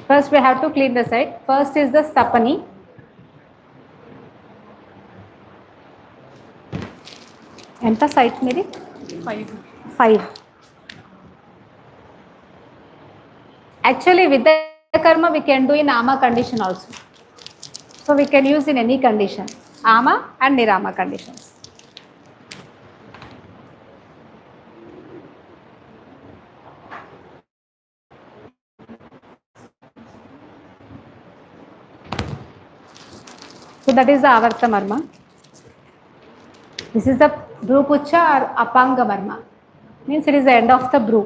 [SPEAKER 1] First, we have to clean the side. First is the stapani. ఎంత site మీది 5. Actually, with the karma, we can do in ama condition also. So we can use in any condition, ama and nirama conditions. So that is the avarta marma. This is the brew pucha or apanga marma. Means it is the end of the brew.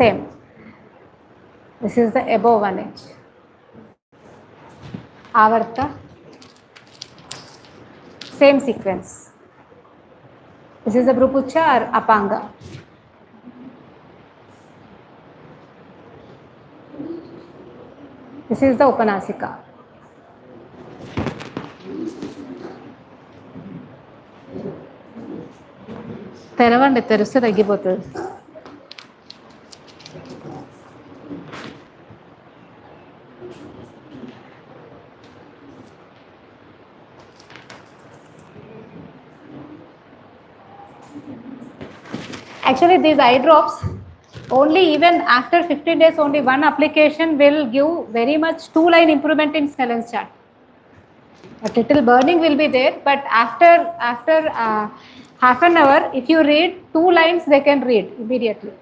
[SPEAKER 1] Same. This is the above 1 inch. Avarta. Same sequence. This is the Brupucha or Apanga. This is the Upanasika. తెరవండి తెరిస్తే తగ్గిపోతుంది Actually, these eye drops, only even after 15 days, only one application will give very much 2-line improvement in Snellen's chart. A little burning will be there, but after half an hour, if you read 2 lines, they can read immediately.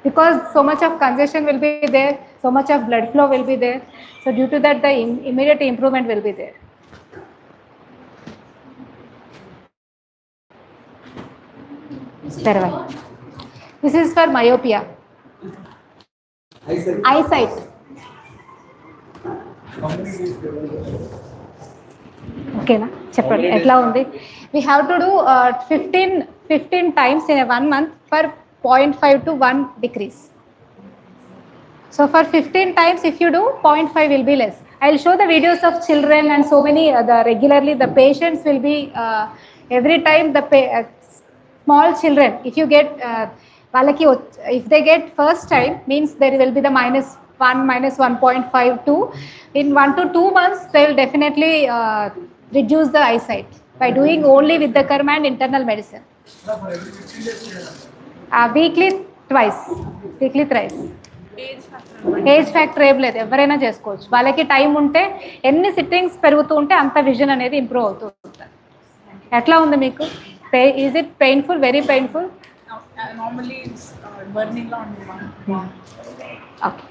[SPEAKER 1] Because so much of congestion will be there, so much of blood flow will be there. So due to that, the immediate improvement will be there. This is for myopia. Eyesight. Okay, na? Cheppandi. Etla undi. We have to do 15 times in a 1 month for 0.5 to 1 decrease. So for 15 times, if you do, 0.5 will be less. I will show the videos of children and so many regularly the patients will be every time small children, if you get if they get first time, means there will be the -1, -1.52. In 1 to 2 months, they will definitely reduce the eyesight by doing only with the karma and internal medicine. Weekly twice, weekly thrice. Age factor ఏం లేదు, ఎవరైనా చేసుకోవచ్చు. వాళ్ళకి time ఉంటే ఎన్ని sittings పెరుగుతూ ఉంటే అంత విజన్ అనేది ఇంప్రూవ్ అవుతూ ఉంటుంది. ఎట్లా ఉంది మీకు? Is it painful? Very painful?
[SPEAKER 5] Normally it's burning on one.
[SPEAKER 1] Okay.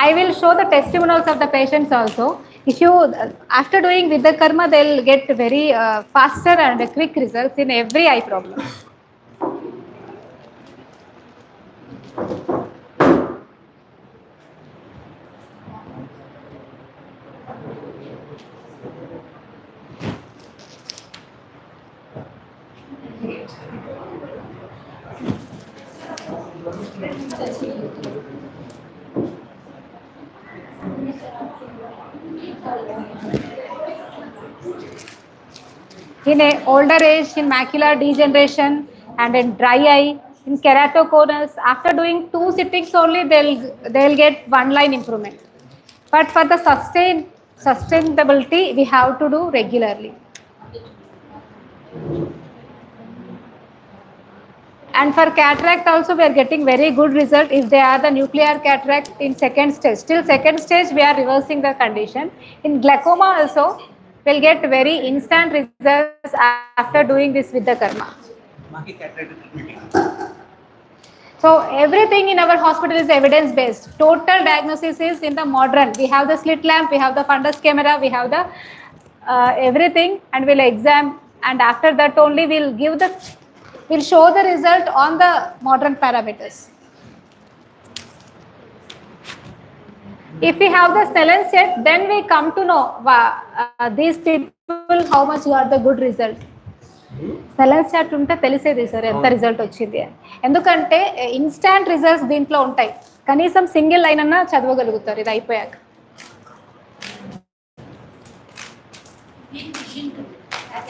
[SPEAKER 1] I will show the testimonials of the patients also. If you, after doing with the karma, they'll get very faster and quick results in every eye problem. In a older age, in macular degeneration and in dry eye, in keratoconus, after doing 2 sittings only, they'll get 1 line improvement. But for the sustainability, we have to do regularly. And for cataract also, we are getting very good result if they are the nuclear cataract in 2nd stage. Till 2nd stage, we are reversing the condition. In glaucoma also, will get very instant results after doing this with the karma. So everything in our hospital is evidence based. Total diagnosis is in the modern. We have the slit lamp, we have the fundus camera, we have the everything, and we'll exam, and after that only we'll show the result on the modern parameters. If we have the Snellen set, then we come to know these people how much got the good result. Snellen set ఉంటే తెలిసేది sir ఎంత result వచ్చింది అని. ఎందుకంటే instant results దీంట్లో ఉంటాయి. కనీసం single line అన్నా చదవగలుగుతారు ఇది అయిపోయాక.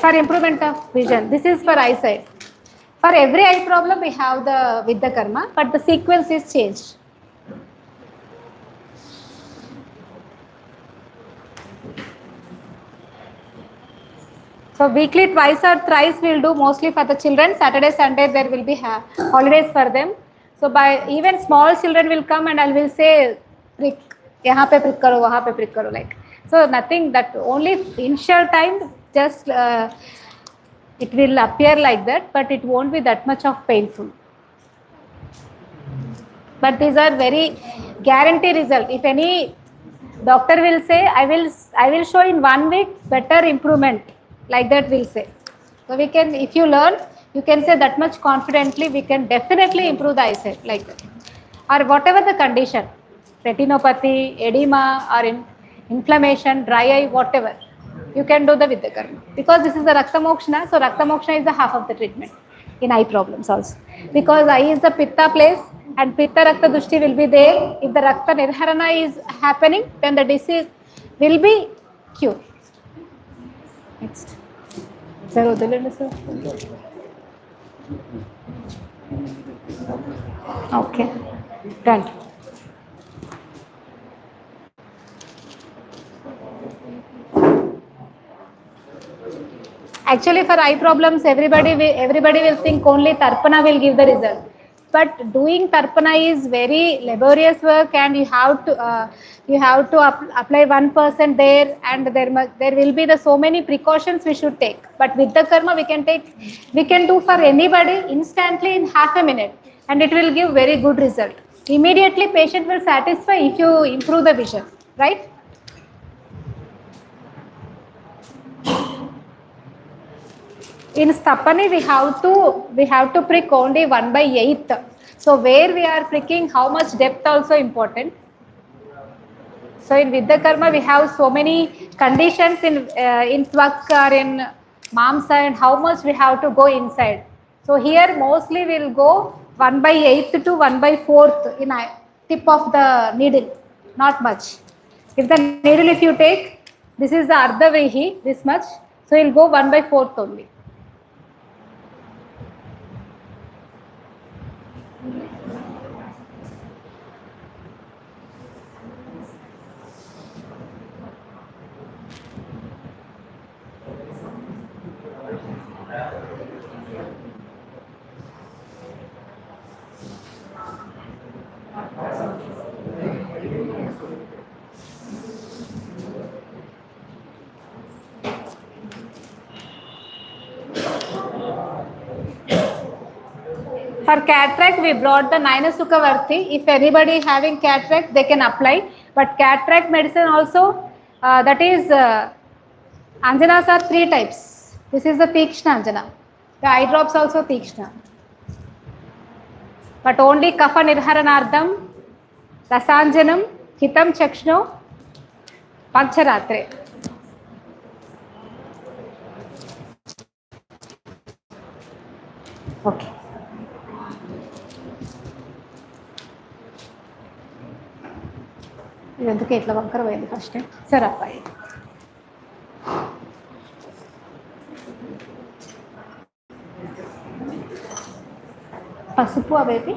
[SPEAKER 1] For improvement of vision, this is for eyesight. For every eye problem we have the with the karma, but the sequence is changed. So weekly twice or thrice we will do mostly for the children. Saturday, Sunday there will be holidays for them. So by even small children will come and I will say prick, यहाँ पे prick करो, वहाँ पे prick करो, like. So nothing, that only initial time just it will appear like that, but it won't be that much of painful. But these are very guarantee result. If any doctor will say I will show in 1 week better improvement, like that we'll say. So we can, if you learn, you can say that much confidently, we can definitely improve the eyesight, like that. Or whatever the condition, retinopathy, edema, or inflammation, dry eye, whatever, you can do the Vidya Karma. Because this is the Rakta Mokshana, so Rakta Mokshana is the half of the treatment in eye problems also. Because eye is the Pitta place and Pitta Rakta Dushti will be there. If the Rakta Nirharana is happening, then the disease will be cured. Next. Sir, sir. Okay, done. Actually, for eye problems, everybody will think only Tarpana will give the result. But doing Tarpana is very laborious work, and you have to apply 1% there, and there will be so many precautions we should take. But with the karma, we can do for anybody instantly in half a minute, and it will give very good result. Immediately, patient will satisfy if you improve the vision, right? In Stapani, we have to prick only 1/8. So where we are pricking, how much depth also important. So in Vidya Karma, we have so many conditions in Twak or in Mamsa, and how much we have to go inside. So here mostly we will go 1/8 to 1/4 in a tip of the needle, not much. If the needle, if you take, this is the Ardha Vehi, this much, so you will go 1/4 only. For cataract, we brought the Naina Sukhavarti. If anybody having cataract, they can apply. But cataract medicine also, that is, Anjanas are 3 types. This is the Tikshna Anjana. The eye drops also Tikshna. But only Kapha Nirharanardham, Rasanjanam, Hitam Chakshno, Pancharatre. Okay. ఎందుకు ఎట్లా వంకర పోయింది first సరే అబ్బాయి పసుపు అవేవి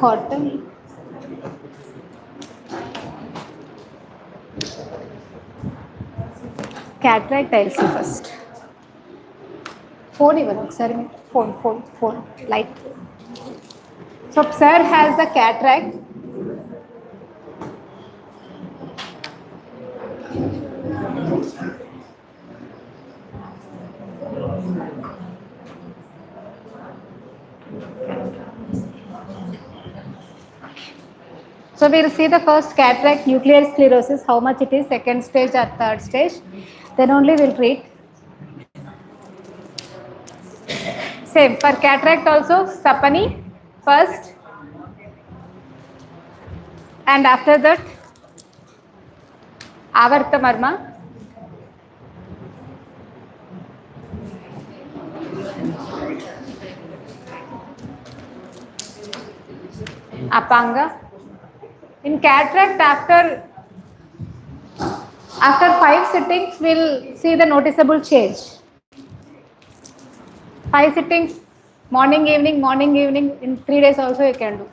[SPEAKER 1] cotton cataract ఐల్స్ first phone even sir phone light. So sir has the cataract So we'll see the first cataract, nuclear sclerosis, how much it is, second stage or third stage. Then only we'll treat. Same for cataract also, Sapani first, and after that Avartamarma, Apanga. In cataract, after 5 sittings, we'll see the noticeable change. 5 sittings, morning, evening, in 3 days also you can do.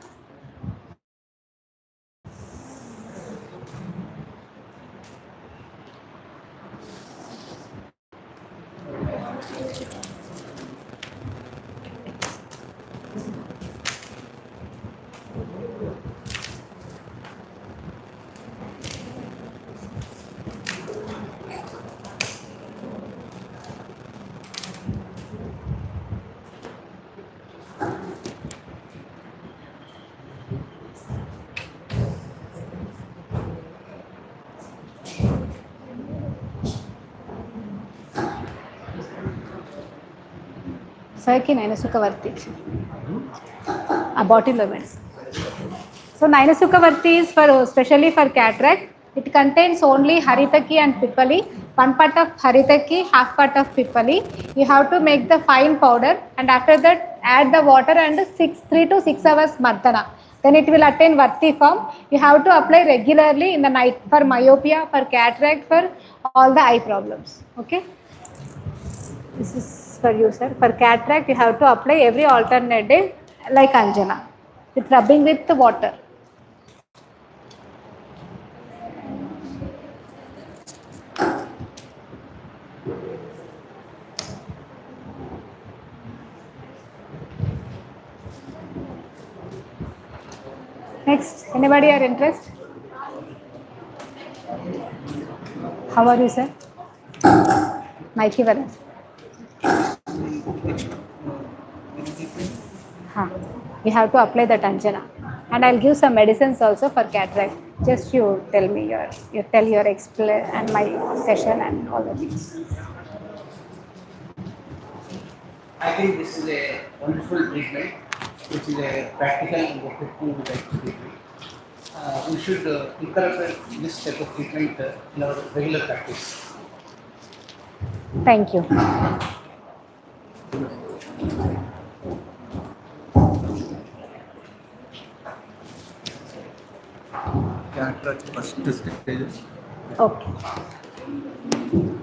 [SPEAKER 1] Saiki Nainasukavarti. A bottle of medicine. So Nainasukavarti is for especially for cataract. It contains only Haritaki and Pippali. 1 part of Haritaki, half part of Pippali. You have to make the fine powder, and after that add the water and 3 to 6 hours mardana. Then it will attain Varti form. You have to apply regularly in the night for myopia, for cataract, for all the eye problems. Okay. This is for you, sir. For cataract, you have to apply every alternate day like Anjana, with rubbing with the water. Next, anybody are interested? How are you, sir? Mikey Valens. You have to apply that Anjana, and I'll give some medicines also for cataract. Just you tell me your explain and my session and all the things.
[SPEAKER 6] I think this is a wonderful treatment, which is a practical and effective type of treatment. We should incorporate this type of treatment in our regular practice.
[SPEAKER 1] Thank you.
[SPEAKER 4] Cataract first stages.
[SPEAKER 1] Okay,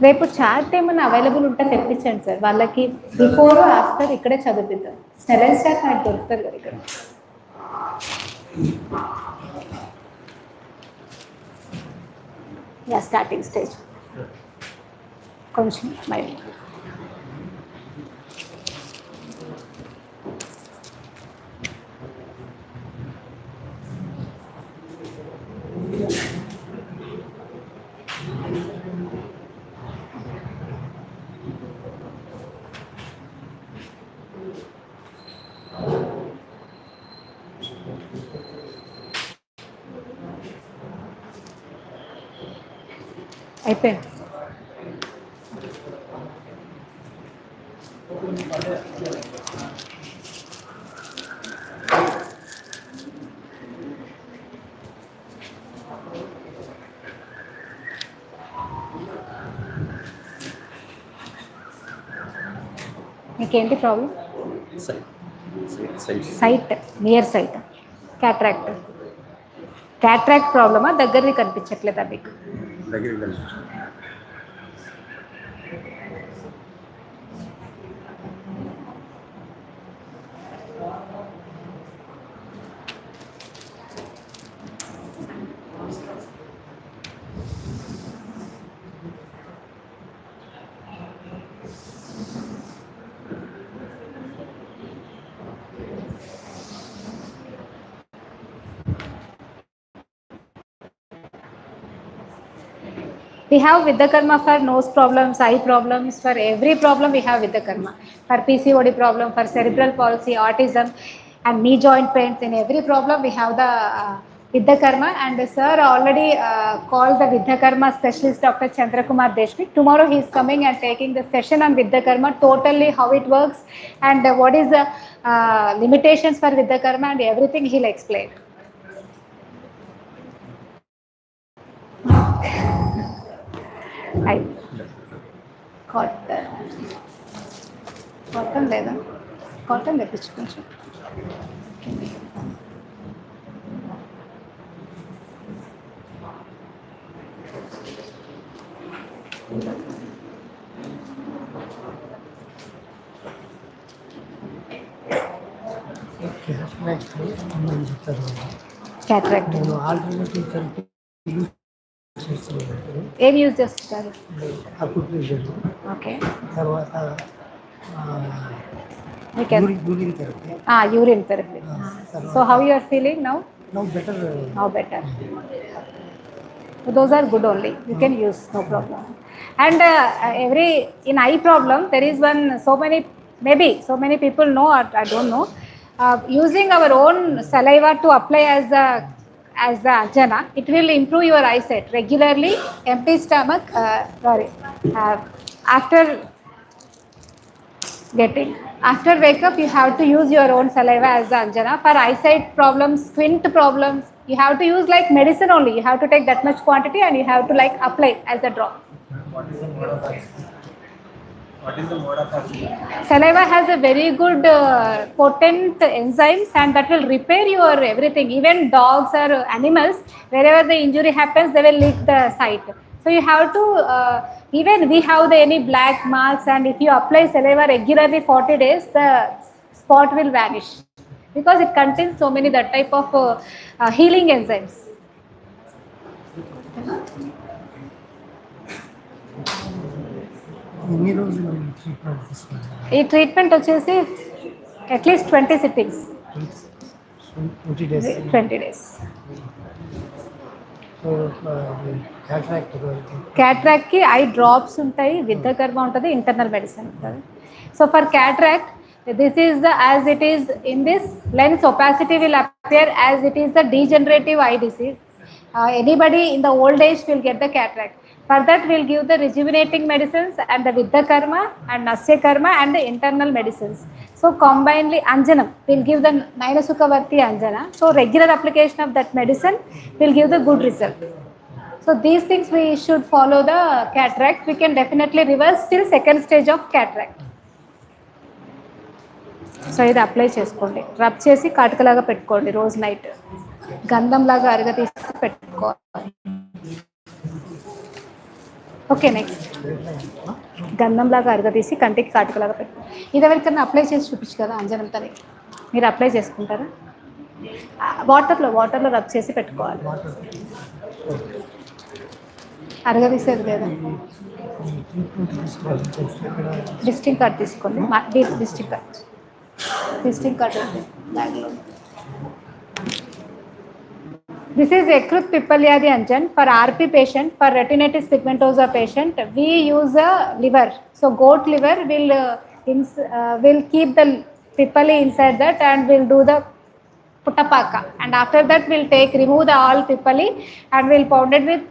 [SPEAKER 1] రేపు chart ఏమైనా available ఉంటే తెప్పించండి sir. వాళ్ళకి before after ఇక్కడే చదివిద్దాం. Snellen's chart నాకు దొరుకుతుంది కదా ఇక్కడ. యా, స్టార్టింగ్ స్టేజ్ కొంచెం మైండ్. అయిపోయింది. మీకేంటి problem? Sight, near sight, cataract. Cataract ప్రాబ్లమా? దగ్గరది కనిపించట్లేదా మీకు? We have Vidya Karma for nose problems, eye problems, for every problem we have Vidya Karma. For PCOD problem, for cerebral palsy, autism and knee joint pains, in every problem we have the Vidyakharma, and sir already called the Vidyakharma specialist Dr. Chandrakumar Deshmukh. Tomorrow he is coming and taking the session on Vidyakharma, totally how it works and what is the limitations for Vidyakharma and everything he'll explain. I cotton లేదా cotton తెప్పించు కొంచెం. Cataract
[SPEAKER 4] నేను alternative therapy use చేస్తున్నాను.
[SPEAKER 1] ఏం use చేస్తారు?
[SPEAKER 4] Acupressure,
[SPEAKER 1] okay,
[SPEAKER 4] తర్వాత urine therapy.
[SPEAKER 1] Urine therapy. So how you are feeling now?
[SPEAKER 4] Now better.
[SPEAKER 1] How better? Those are good only. You can use, no problem. And in eye problem, there is one, maybe so many people know, or I don't know, using our own saliva to apply as the ajana, it will improve your eyesight regularly. Empty stomach, after wake up, you have to use your own saliva as the anjana. For eyesight problems, squint problems, you have to use like medicine only. You have to take that much quantity and you have to like apply as a drop.
[SPEAKER 3] What is the mode of action?
[SPEAKER 1] Saliva has a very good potent enzymes, and that will repair your everything. Even dogs or animals, wherever the injury happens, they will lick the site. So you have to, even we have any black marks, and if you apply saliva regularly 40 days, the spot will vanish because it contains so many that type of healing enzymes.
[SPEAKER 4] ఎన్ని రోజులు treatment తీసుకోవాలి?
[SPEAKER 1] ఈ treatment వచ్చేసి at least 20 sittings,
[SPEAKER 4] 20 days.
[SPEAKER 1] 20 days.
[SPEAKER 4] So
[SPEAKER 1] క్యాట్రాక్ట్కి eye drops ఉంటాయి, విద్యకర్మ ఉంటుంది, internal medicine ఉంటుంది. So for cataract, this is the, as it is in this lens opacity will appear as it is the degenerative eye disease. Anybody in the old age will get the cataract. For that we'll give the rejuvenating medicines and the Vidyakharma and Nasyakarma and the internal medicines. So combinedly Anjanam will give the Nainasukavarti Anjana. So regular application of that medicine will give the good result. So these things we should follow the cataract. We can definitely reverse till second stage of cataract. So ఇది apply చేసుకోండి, rub చేసి కాటుకలాగా పెట్టుకోండి, రోజు night గంధంలాగా అరగ తీసి పెట్టుకోవాలి. Okay, next గంధంలాగా అరగ తీసి కంటికి కాటుకలాగా పెట్టుకోండి. ఇది ఎవరికన్నా అప్లై చేసి చూపించు కదా అంజనంతో, మీరు అప్లై చేసుకుంటారా? వాటర్లో రబ్ చేసి పెట్టుకోవాలి, అరగదీసేది లేదా. డిస్టింగ్ కార్డ్ తీసుకోండి, డిస్టింగ్ కార్డ్ బ్యాగ్లో. This is Ekruth Pippaliyadi Anjan for RP patient, for retinitis pigmentosa patient. We use a liver. So goat liver will keep the pippali inside that and will do the puttapaka. And after that we'll remove the all pippali and we'll pound it with,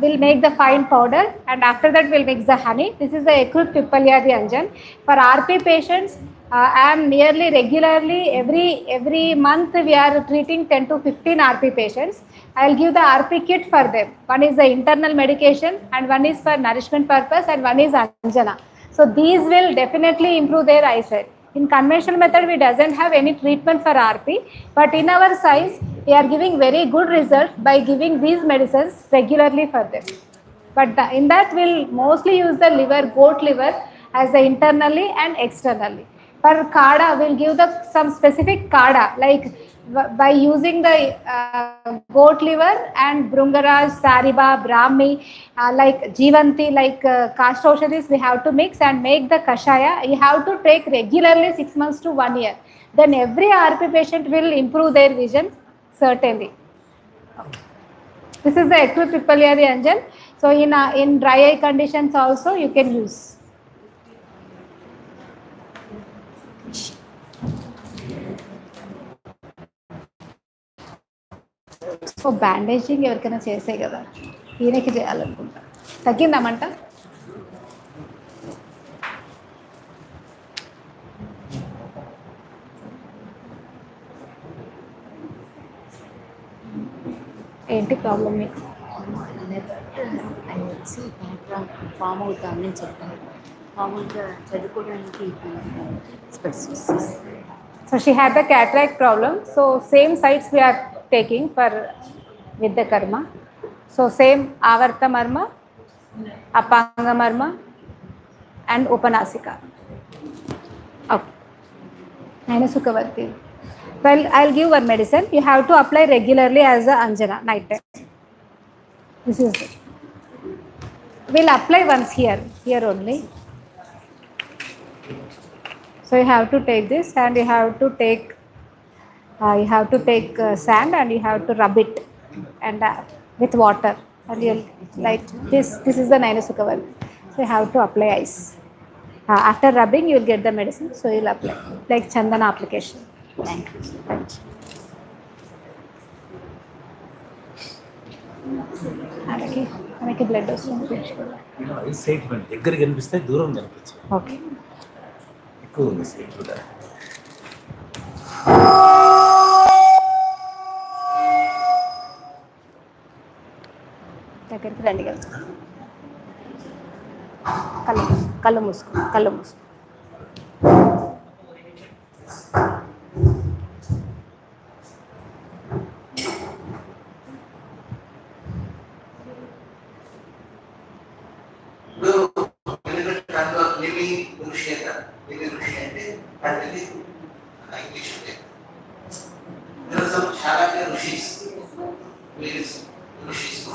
[SPEAKER 1] we'll make the fine powder, and after that we'll mix the honey. This is the Ekruth Pippaliyadi Anjan. For RP patients, I am nearly regularly every month we are treating 10 to 15 RP patients. I will give the RP kit for them. One is the internal medication and one is for nourishment purpose and one is Anjana. So these will definitely improve their eyesight. In conventional method we doesn't have any treatment for RP, but in our science we are giving very good result by giving these medicines regularly for them. But in that we'll mostly use the liver, goat liver, as the internally and externally. For kada, we'll give some specific kada, like by using the goat liver and Brungaraj, Sariba, Brahmi, like Jivanti, like Kastaushadis, we have to mix and make the kashaya. You have to take regularly 6 months to 1 year. Then every RP patient will improve their vision, certainly. This is the Ekruth Pippaliyadi Anjan. So in dry eye conditions also you can use. ఓ bandaging ఎవరికైనా చేసే కదా, ఈయనకి చేయాలనుకుంటా. తగ్గిందామంట? ఏంటి problem మీకు?
[SPEAKER 7] ఆయన వచ్చి background form అవుతామని చెప్పారు. మామూలుగా చదువుకోవడానికి స్పెట్స్.
[SPEAKER 1] So she had the cataract problem. So same sites we are taking for with the karma. So same avarta marma, apanga marma, and upanasika. Okay. Nainasukavarti. Well, I'll give one medicine. You have to apply regularly as a anjana night time. This is it. We'll apply once here only. So you have to take this and you have to take sand and you have to rub it and with water, and you'll like this. This is the Nainasukavar. So you have to apply ice. After rubbing, you will get the medicine. So you'll apply like chandana application.
[SPEAKER 7] Thank you so much.
[SPEAKER 1] మనకి blood వస్తుంది.
[SPEAKER 4] Ice site దగ్గర కనిపిస్తే దూరం కనిపించదు.
[SPEAKER 1] Okay.
[SPEAKER 4] ఎక్కువ ఉంది site కూడా.
[SPEAKER 1] దగ్గరికి రండి కదా. కళ్ళు మూసుకో.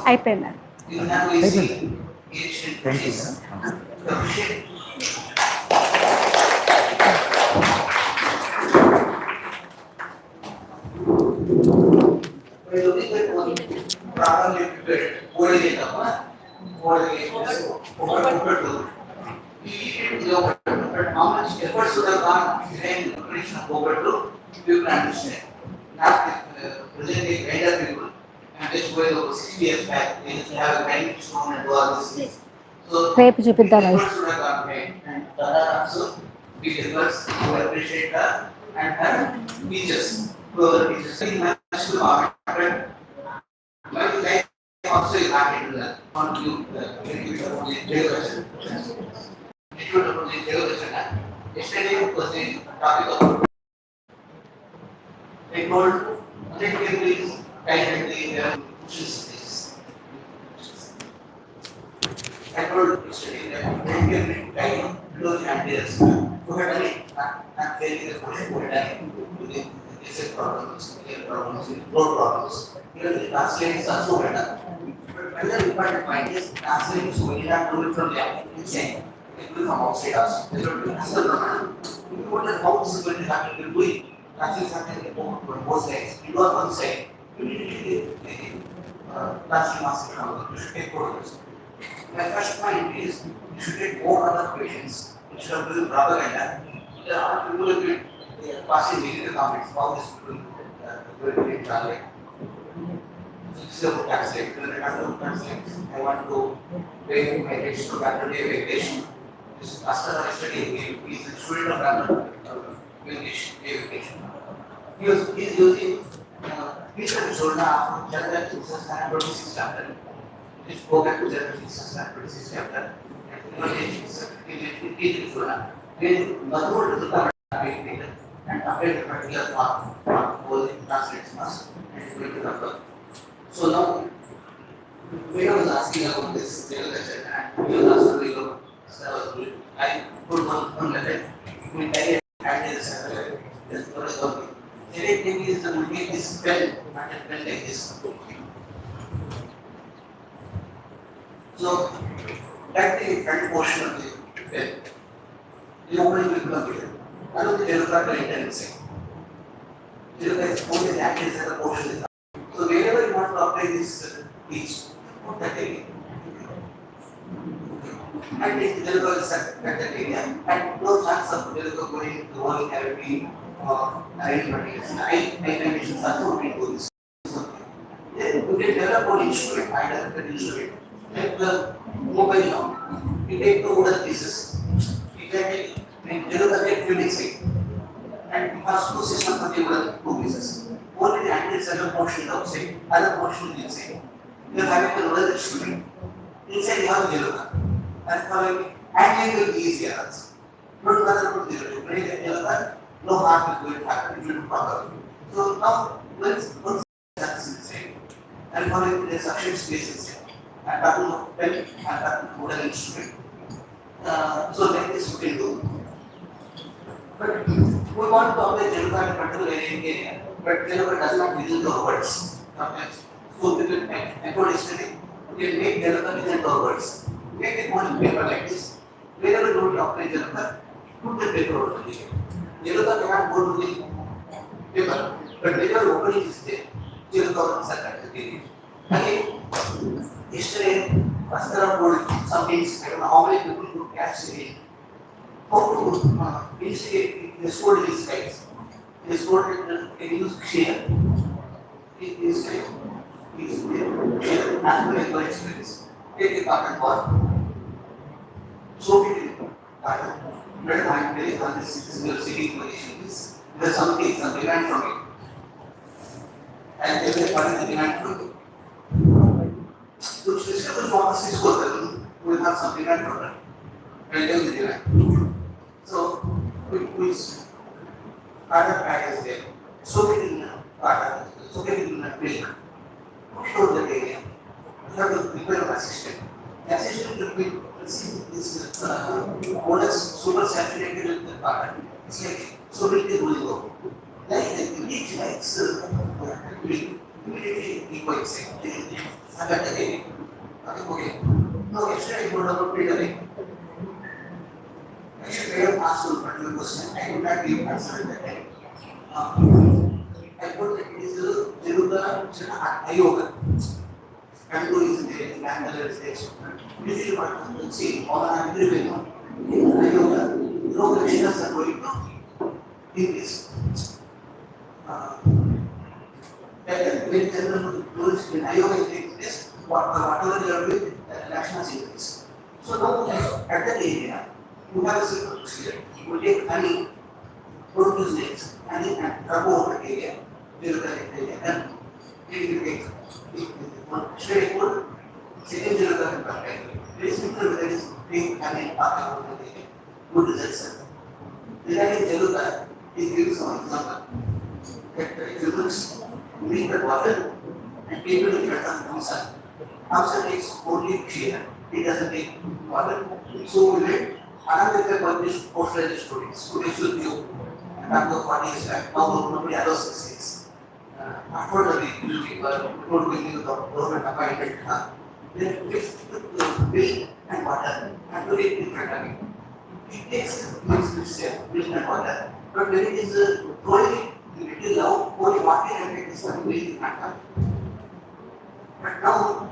[SPEAKER 1] అయిపోయిందా?
[SPEAKER 4] Thank you.
[SPEAKER 6] How much effort should have gone behind the operation of overthrow, you can understand. Not presently elder people, and just going over 60 years back, they used to have a granite stone and do all these things. So,
[SPEAKER 1] రేపు చూపిద్దాం.
[SPEAKER 6] effort should have gone behind, and Tara also big efforts to appreciate her and her teachers, whoever teachers. Very much to our my life also is not into that. On you, yesterday was the topic of I told please kindly I told yesterday that I close your hands. Go ahead and tell me the question. Go ahead and is it problems, road problems. Even the translation is also better. But another important point is translation is when you have to do it from the inside. It will come outside us. They don't do it. You wonder how this is going to happen. You do it. Nothing is happening on both sides. You do on one side. You need to take it. Translation must come. You should take photos. My first point is you should take more other patients instead of doing propaganda. There are people who are passing negative comments about this people will be translate. This is about translate. I want to pay my rates to Dr. Day vacation. This master study is a student of Dr. English vacation. He is using Peter Jordan from General Jesus and 26 chapter. Let's go back to General Jesus and 26 chapter. And after the particular part for the translation must going to refer. So now, when I was asking about this lecture, and he was also doing, I put one letter, we carry and this what is called. Every thing is to make this pen, not a pen like this. So, that's the front portion of the pen. The opening will come here. I don't think they look at the tendency. They look at only the actions and the portion. So wherever you want to apply this each, put that area. And take the deliver at that area. And no chance of deliver going to one cavity or eye conditions. Eye conditions are not going to this. You can develop one instrument, I developed an instrument, like the mobile now. You take the wooden pieces, you can develop a building site, and you have two systems for the wooden two pieces. One is the anti-cell portion outside, other portion is inside. You are having a wooden instrument. Inside you have the yellow card. And following handling will be easier also. Not other put zero. When you get yellow card, no harm is going to happen if you do properly. So now once that's inside, and following the suction space inside, and that will pen and that will wooden instrument. So like this we can do. But we want to apply yellow card in particular area, but yellow card does not within the words. So we will encode yesterday. We can make yellow card within the words. Make it one paper like this. Wherever you want to apply yellow card, put the paper over here. Yellow card cannot go to the paper, but wherever opening is there, yellow card is at the area. Again, yesterday, Sundar told some things, I don't know how many people could catch it. How to instigate the stored these guys. They stored it, they use share. It is share. As per your experience. Take a cotton ball. So we did cotton. Better mind very on this sitting position is there's something, some demand from it. And they will find the demand from it. So specifically for us is good, we will have some demand from it. And then the demand. So we cotton pad is there. So we did cotton, so we did milk. Show the area. You have to prepare an assistant. The assistant will be is bonus super saturated with the cotton. It's like so many will go. Like each likes immediately equal extent. I got the area. Okay. No, yesterday I told about petering. Actually, I have asked one particular question. I could not give answer at that time. I put that it is the Ayoga. And who is there, Bangalore is there. Usually what you see, all I am living on. Ayoga, no Krishnas are going to in this. When general rules in Ayoga is taking this, whatever they are doing, Krishnas is this. So now at that area, you have a simple procedure. You take honey, produce eggs, honey and rub over the area. And you take one straight wood, second zero current pattern. Very simple with that is being having part of the good results. Then again, yellow card, it gives some example. That humans drink the water and people will get on outside. Outside takes only clear, it doesn't take water. So we let another publish post-graduate students. Students will view and after 40 years back, now nobody allows this. After the people will use the government appointed then fix the milk and water and put it in front of it. It takes milk and water, but when it is growing little loud, only water and it is coming milk in front of it. But now,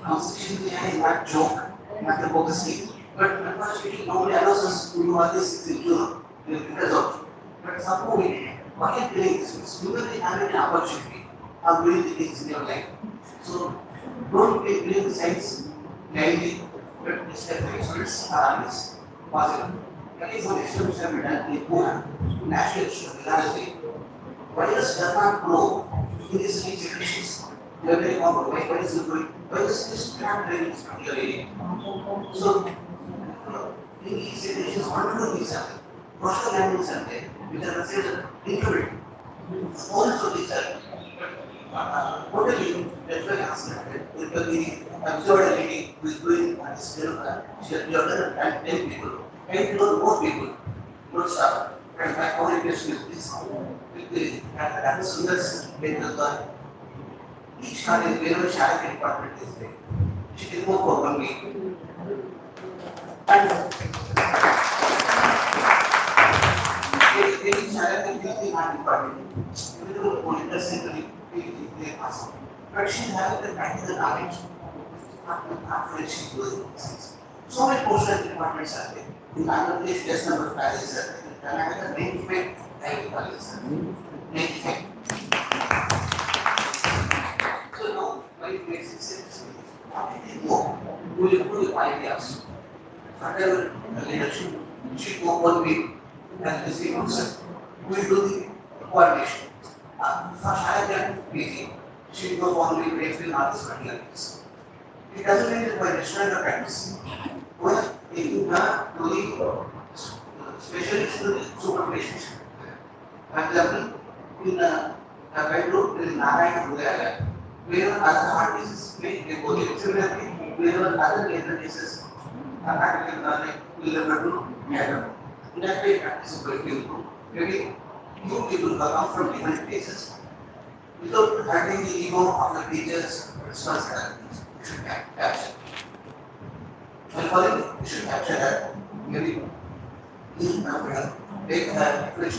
[SPEAKER 6] constitution is not joke, not a bogus, but unfortunately nobody allows us to do all this in Europe because of. But somehow we did. What are doing this? You will be having an opportunity of doing the things in your life. So don't be doing the science blindly, but step by step are this possible. That is what experiments have been done in Pune, National Institute of Virology. Virus does not grow in these three generations. They are very common. Why virus is growing? Virus is not growing in this particular area. So in these generations, wonderful things happen. Personal animals are there, which are considered incredible. Also, these are totally, that's why I asked that. Because the observed a lady who is doing this, she has done and 10 people. 10 people, more people, don't stop. And my own interest with this, with the Sundar's medical each car is wherever Sharic department is there. She can move for 1 week. And any Sharic is using our department. We do monitor simply, they pass. But she has the practical knowledge. After she doing things. So many postal departments are there. In Andhra Pradesh, just number of colleges are there. And I have 95 private colleges. 95. So now who will improve your ideas. Under leadership, you should go 1 week and this week we will do the coordination. First, I can meeting. She will go 1 week, next week, not this particular case. It doesn't mean that by restaurant or practice. Well, if you are doing specialist supervision, for example, in a bedroom, there is Narayana Buddha, where other artists may go to similarly, where other later cases are practically like bedroom, in that way, practice supervision. Maybe you people come from different places without having the ego of the teachers' responsibilities. You should capture. And for it, you should capture that. Maybe in take her, which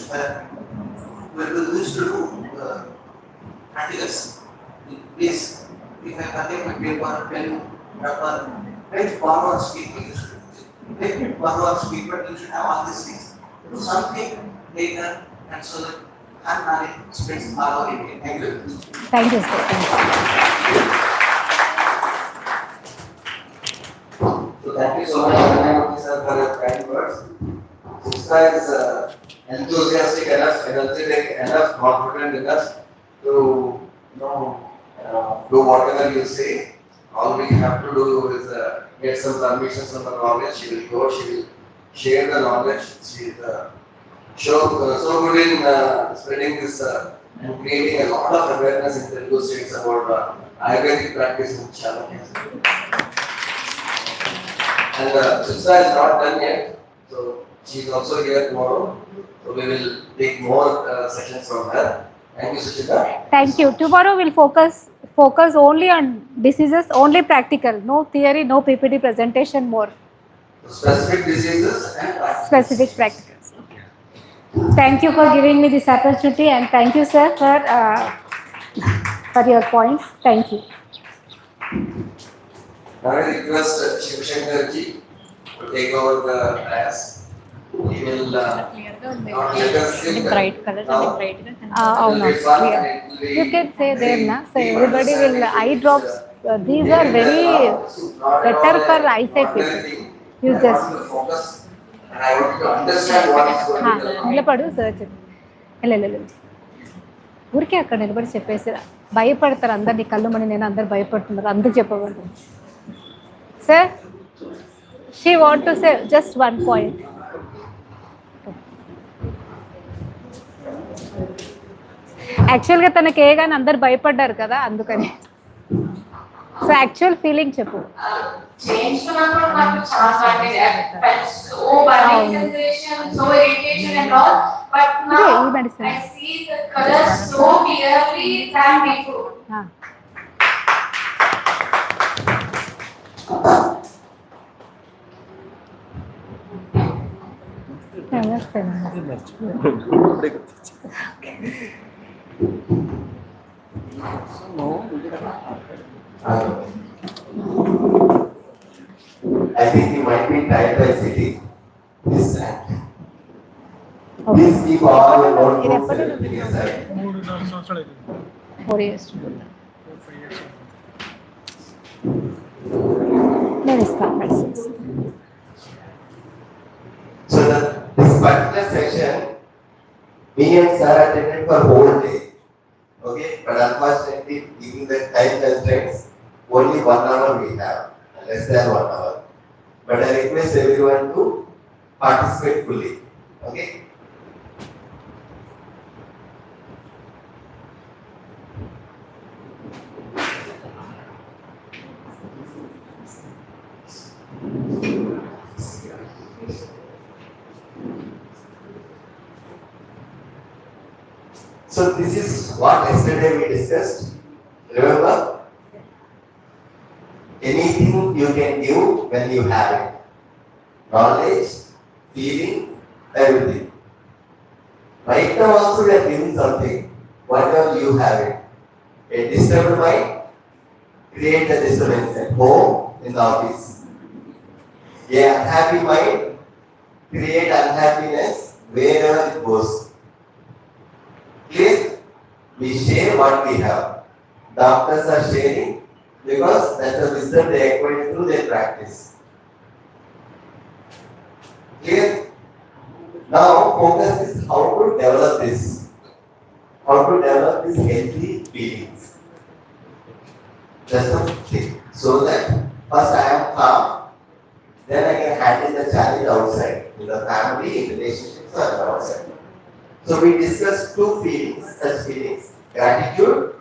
[SPEAKER 6] we used to do practicals. This, if I contact my paper, pen, rubber, write forward speaking, you should write forward speak, but you should have all these things. Do something later, and so that and spends all over it. Thank you.
[SPEAKER 1] Thank you, sir.
[SPEAKER 3] So thank you so much, Anand, sir, for your kind words. Sundar is enthusiastic enough, energetic enough, confident enough to do whatever you say. All we have to do is get some permissions from the college. She will go. She will share the knowledge. She is so good in spreading this and creating a lot of awareness in Telugu states about Ayurvedic practice in challenges. And Sundar is not done yet, so she is also here tomorrow. So we will take more sessions from her. Thank you, Suchita.
[SPEAKER 1] Thank you. Tomorrow we'll focus only on diseases, only practical, no theory, no PPT presentation more.
[SPEAKER 3] Specific diseases and practice.
[SPEAKER 1] Specific practicals. Thank you for giving me this opportunity, and thank you, sir, for your points. Thank you.
[SPEAKER 3] Now I request Shiv Shankar ji to take over the class. He will not let us sit
[SPEAKER 7] bright color
[SPEAKER 3] now.
[SPEAKER 7] bright
[SPEAKER 1] Oh no, you can say there na. So everybody will eye drops. These are very better for eyesight people. You just
[SPEAKER 3] Focus. And I want to understand what is going on.
[SPEAKER 1] నిలబడు search వెళ్ళలేదు ఊరికే అక్కడ నిలబడి చెప్పేసి భయపడతారు అందరినీ కళ్ళు మని నేను అందరు భయపడుతున్నారు అందుకు చెప్పకూడదు sir she want to say just 1 point యాక్చువల్గా తనకి ఏ కానీ అందరు భయపడ్డారు కదా అందుకని సో యాక్చువల్ ఫీలింగ్ చెప్పు
[SPEAKER 8] చేయించుకున్నప్పుడు నాకు చాలా so burning sensation, so irritation and all, but now I see the colors so clearly than before.
[SPEAKER 3] I think you might be tired by sitting this time. Please keep all your notebooks and aside.
[SPEAKER 1] 4 years నేను ఇస్తాను medicines
[SPEAKER 3] So this particular session, me and sir attended for whole day. Okay, but unfortunately, given the time constraints, only 1 hour we have, less than 1 hour. But I request everyone to participate fully. Okay. So this is what yesterday we discussed. Remember? Anything you can give when you have it. Knowledge, feeling, everything. Right now also we are giving something. Whatever you have it. A disturbed mind, create a disturbance at home, in the office. A unhappy mind, create unhappiness wherever it goes. Clear? We share what we have. Doctors are sharing, because that's the wisdom they acquire through their practice. Clear? Now focus is how to develop this. How to develop these healthy feelings. That's the thing. So that first I am calm, then I can handle the challenge outside, in the family, in relationships, or outside. So we discussed two feelings, such feelings, gratitude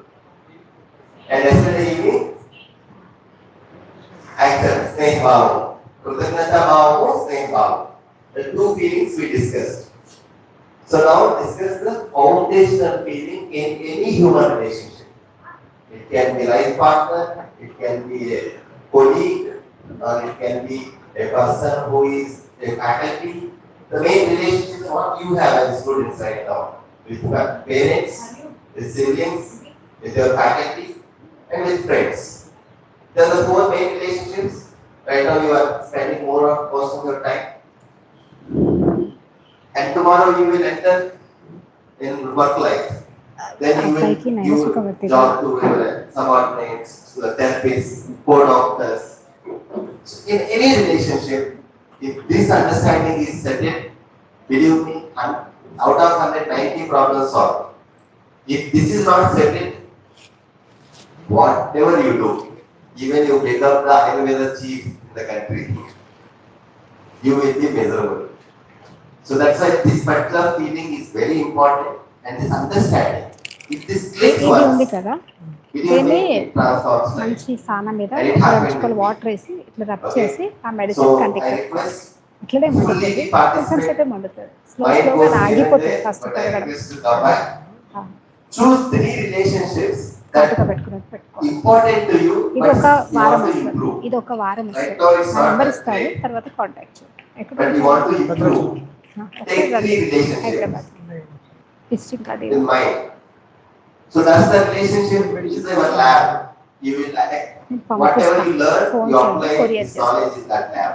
[SPEAKER 3] and yesterday evening, acceptance, snehbhav. Krutajnata bhav, snehbhav. The two feelings we discussed. So now discuss the foundational feeling in any human relationship. It can be life partner, it can be a colleague, or it can be a person who is a faculty. The main relationship is what you have as students right now. With your parents, with siblings, with your faculty, and with friends. Then the four main relationships. Right now you are spending most of your time. And tomorrow you will enter in work life. Then you will job to your subordinates, to the therapists, co-doctors. So in any relationship, if this understanding is settled, believe me, out of 190 problems solved. If this is not settled, whatever you do, even you become the Ayurveda chief in the country, you will be miserable. So that's why this particular feeling is very important, and this understanding. If this clicks once, believe me, it transforms life.
[SPEAKER 1] మంచి సానం మీద
[SPEAKER 3] And it happened
[SPEAKER 1] చుక్కలు
[SPEAKER 3] with me.
[SPEAKER 1] Water వేసి ఇట్లా rub
[SPEAKER 3] Okay.
[SPEAKER 1] చేసి ఆ medicine
[SPEAKER 3] So
[SPEAKER 1] కంటికి
[SPEAKER 3] I
[SPEAKER 1] పెట్టుకోవాలి.
[SPEAKER 3] request
[SPEAKER 1] ఇట్లనే మండుతుంది,
[SPEAKER 3] fully
[SPEAKER 1] కొంచెం
[SPEAKER 3] participate.
[SPEAKER 1] సేపే మండుతుంది, స్లో
[SPEAKER 3] Mind
[SPEAKER 1] స్లోగా
[SPEAKER 3] goes here and
[SPEAKER 1] ఆగిపోతుంది
[SPEAKER 3] there,
[SPEAKER 1] ఫస్ట్
[SPEAKER 3] but I
[SPEAKER 1] పెరగడం.
[SPEAKER 3] request to come back. Choose 3 relationships that
[SPEAKER 1] కట్టుగా పెట్టుకున్నట్టు పెట్టుకోవాలి.
[SPEAKER 3] important to you,
[SPEAKER 1] ఇది
[SPEAKER 3] but
[SPEAKER 1] ఒక
[SPEAKER 3] you
[SPEAKER 1] వారం
[SPEAKER 3] want to
[SPEAKER 1] వస్తుంది,
[SPEAKER 3] improve.
[SPEAKER 1] ఇది ఒక వారం
[SPEAKER 3] Right
[SPEAKER 1] వస్తుంది,
[SPEAKER 3] now it's
[SPEAKER 1] ఆ
[SPEAKER 3] not
[SPEAKER 1] నెంబర్
[SPEAKER 3] that
[SPEAKER 1] ఇస్తారు,
[SPEAKER 3] great,
[SPEAKER 1] తర్వాత కాంటాక్ట్ ఎక్కడ
[SPEAKER 3] but you want to improve. Take 3 relationships
[SPEAKER 1] Hyderabad district అది
[SPEAKER 3] in mind. So that's the relationship is our lab. You will whatever you learn, you apply this knowledge in that lab.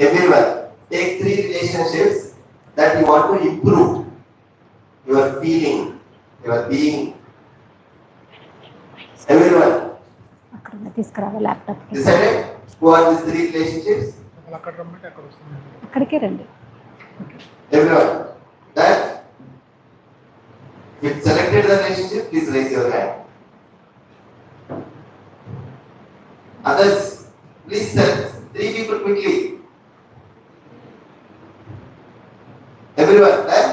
[SPEAKER 3] Everyone, take 3 relationships that you want to improve. Your feeling, your being. Everyone.
[SPEAKER 1] అక్కడ తీసుకురావాలి laptop.
[SPEAKER 3] Decided who are these 3 relationships?
[SPEAKER 1] అక్కడికే రండి.
[SPEAKER 3] Everyone. That if selected the relationship, please raise your hand. Others, please select 3 people quickly. Everyone, there?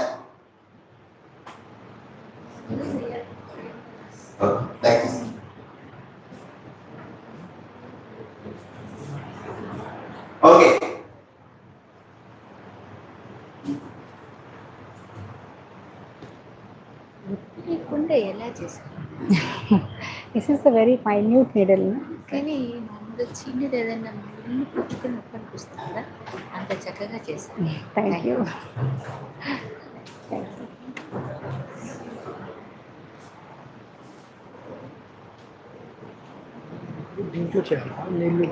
[SPEAKER 3] Oh, thanks. Okay.
[SPEAKER 7] కుండే ఎలా చేశారు?
[SPEAKER 1] This is the very minute needle.
[SPEAKER 7] కానీ మామూలుగా చిన్నది ఏదైనా ముళ్ళు పుచ్చుకొని నొప్పి అనిపిస్తుందా? అంత చక్కగా చేశారు.
[SPEAKER 1] Thank you.
[SPEAKER 4] దీంట్లో చేయాలా? నీళ్ళు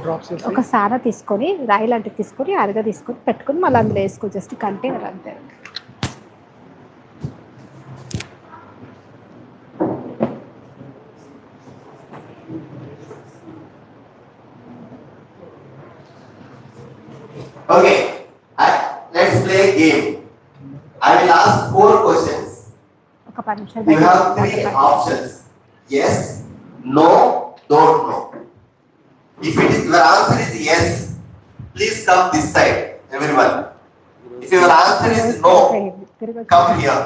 [SPEAKER 4] డ్రాప్స్
[SPEAKER 1] ఒక సార తీసుకొని, రాయి లాంటివి తీసుకొని, అరగా తీసుకొని పెట్టుకొని మళ్ళీ అందులో వేసుకో, జస్ట్ కంటైనర్ అంతే.
[SPEAKER 3] Okay, let's play a game. I will ask 4 questions.
[SPEAKER 1] ఒక 10 నిమిషాలు
[SPEAKER 3] You have 3 options. Yes, no, don't know. If it is your answer is yes, please come this side, everyone. If your answer is no, come here.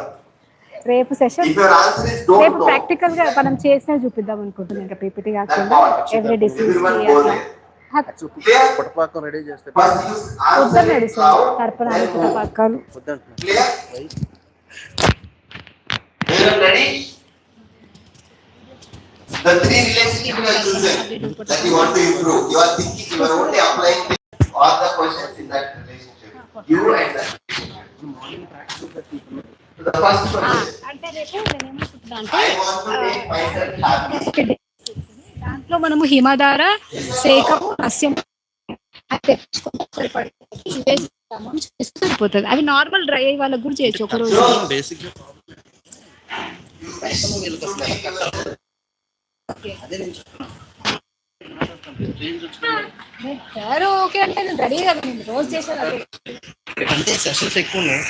[SPEAKER 1] రేపు session,
[SPEAKER 3] If your answer is don't
[SPEAKER 1] రేపు
[SPEAKER 3] know,
[SPEAKER 1] practical గా మనం చేసిన చూపిద్దాం అనుకుంటున్నాం. ఇంకా PPT
[SPEAKER 3] that
[SPEAKER 1] కాకుండా
[SPEAKER 3] part.
[SPEAKER 1] Every disease
[SPEAKER 3] Everyone go there. Clear?
[SPEAKER 4] పుట్టపాకం రెడీ చేస్తే
[SPEAKER 3] First you answer
[SPEAKER 1] పొద్దున్నాడు
[SPEAKER 3] it
[SPEAKER 1] సార్,
[SPEAKER 3] loud,
[SPEAKER 1] తర్పణాలు
[SPEAKER 3] then move.
[SPEAKER 1] పుట్టపక్కలు.
[SPEAKER 3] Clear? Everyone ready? The 3 relationships you are choosing that you want to improve. You are thinking, you are only applying all the questions in that relationship. You and that relationship. So the first question,
[SPEAKER 1] అంటే రేపు నేనేమనుకుంటున్నా
[SPEAKER 3] I want to make myself happy.
[SPEAKER 1] దాంట్లో మనము హిమధార, సేకము, నస్యం సరిపోతుంది. అవి normal dry అయ్యి వాళ్ళకి కూడా చేయొచ్చు ఒక రోజు.
[SPEAKER 3] You wish to make yourself
[SPEAKER 1] sir okay అంటే నేను రెడీ కదా, నేను రోజు చేసేది అదే.
[SPEAKER 6] అంటే సెషన్స్ ఎక్కువ ఉన్నాయి.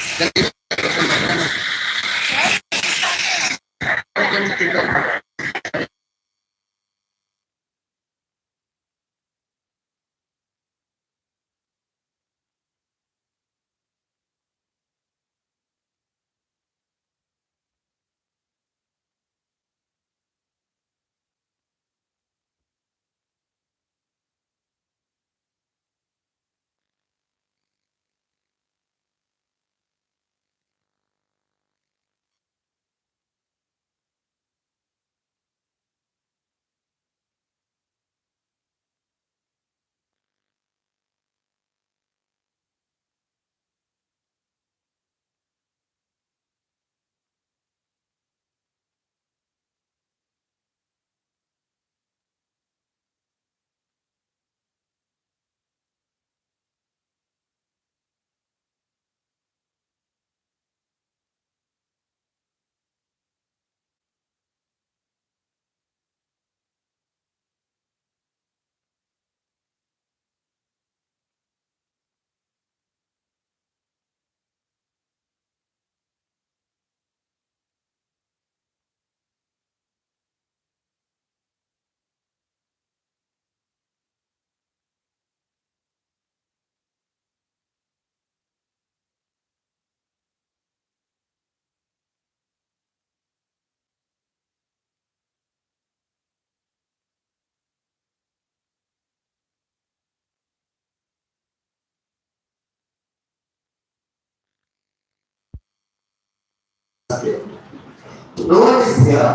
[SPEAKER 9] No one is here.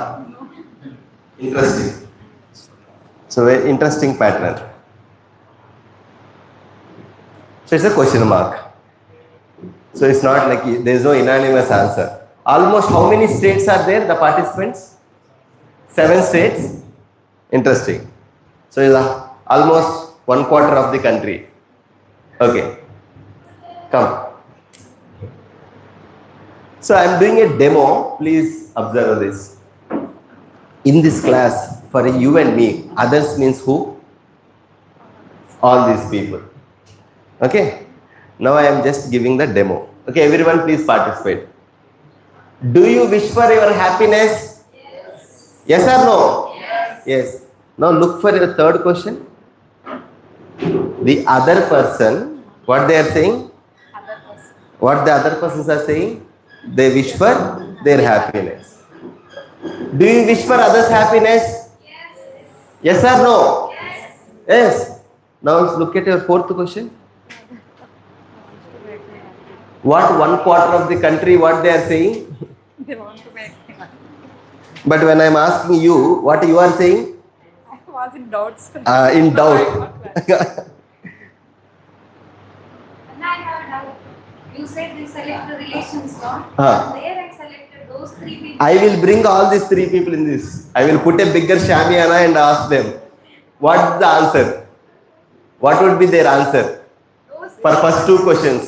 [SPEAKER 9] Interesting. So very interesting pattern. So it's a question mark. So it's not like there is no unanimous answer. Almost how many states are there, the participants? 7 states. Interesting. So it's almost 1/4 of the country. Okay. Come. So I am doing a demo. Please observe this. In this class, for you and me, others means who? All these people. Okay. Now I am just giving the demo. Okay, everyone please participate. Do you wish for your happiness? Yes. Yes or no? Yes. Yes. Now look for your third question. The other person, what they are saying?
[SPEAKER 1] Other person.
[SPEAKER 9] What the other persons are saying? They wish for their happiness. Do you wish for others' happiness? Yes. Yes or no? Yes. Yes. Now let's look at your fourth question. What 1/4 of the country, what they are saying?
[SPEAKER 5] They want to make me.
[SPEAKER 9] But when I am asking you, what you are saying?
[SPEAKER 5] I was in doubts.
[SPEAKER 9] In doubt.
[SPEAKER 2] And I have a doubt. You said they select the relations, no? There I selected those 3 people.
[SPEAKER 9] I will bring all these 3 people in this. I will put a bigger shamiana and ask them. What's the answer? What would be their answer
[SPEAKER 2] Those
[SPEAKER 9] for first 2 questions?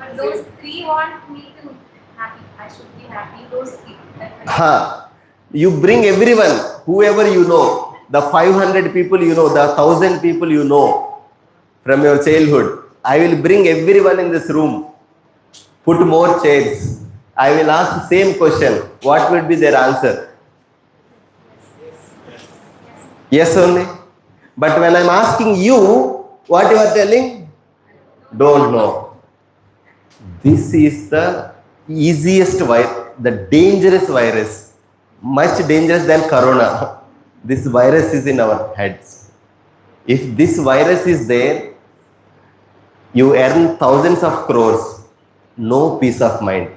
[SPEAKER 2] But those 3 want me to happy. I should be happy. Those 3.
[SPEAKER 9] You bring everyone, whoever you know, the 500 people you know, the 1000 people you know from your childhood. I will bring everyone in this room. Put more chairs. I will ask the same question. What will be their answer? Yes only. But when I am asking you, what you are telling? Don't know. This is the easiest virus, the dangerous virus, much dangerous than corona. This virus is in our heads. If this virus is there, you earn thousands of crores, no peace of mind.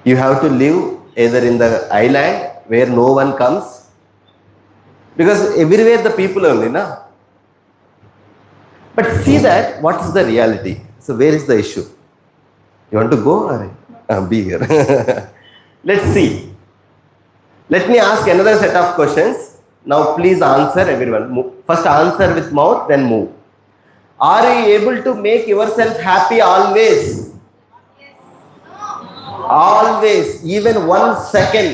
[SPEAKER 9] You have to live either in the island where no one comes, because everywhere the people only, na? But see that what is the reality. So where is the issue? You want to go or be here? Let's see. Let me ask another set of questions. Now please answer everyone. First answer with mouth, then move. Are you able to make yourself happy always? Yes. Always. Even 1 second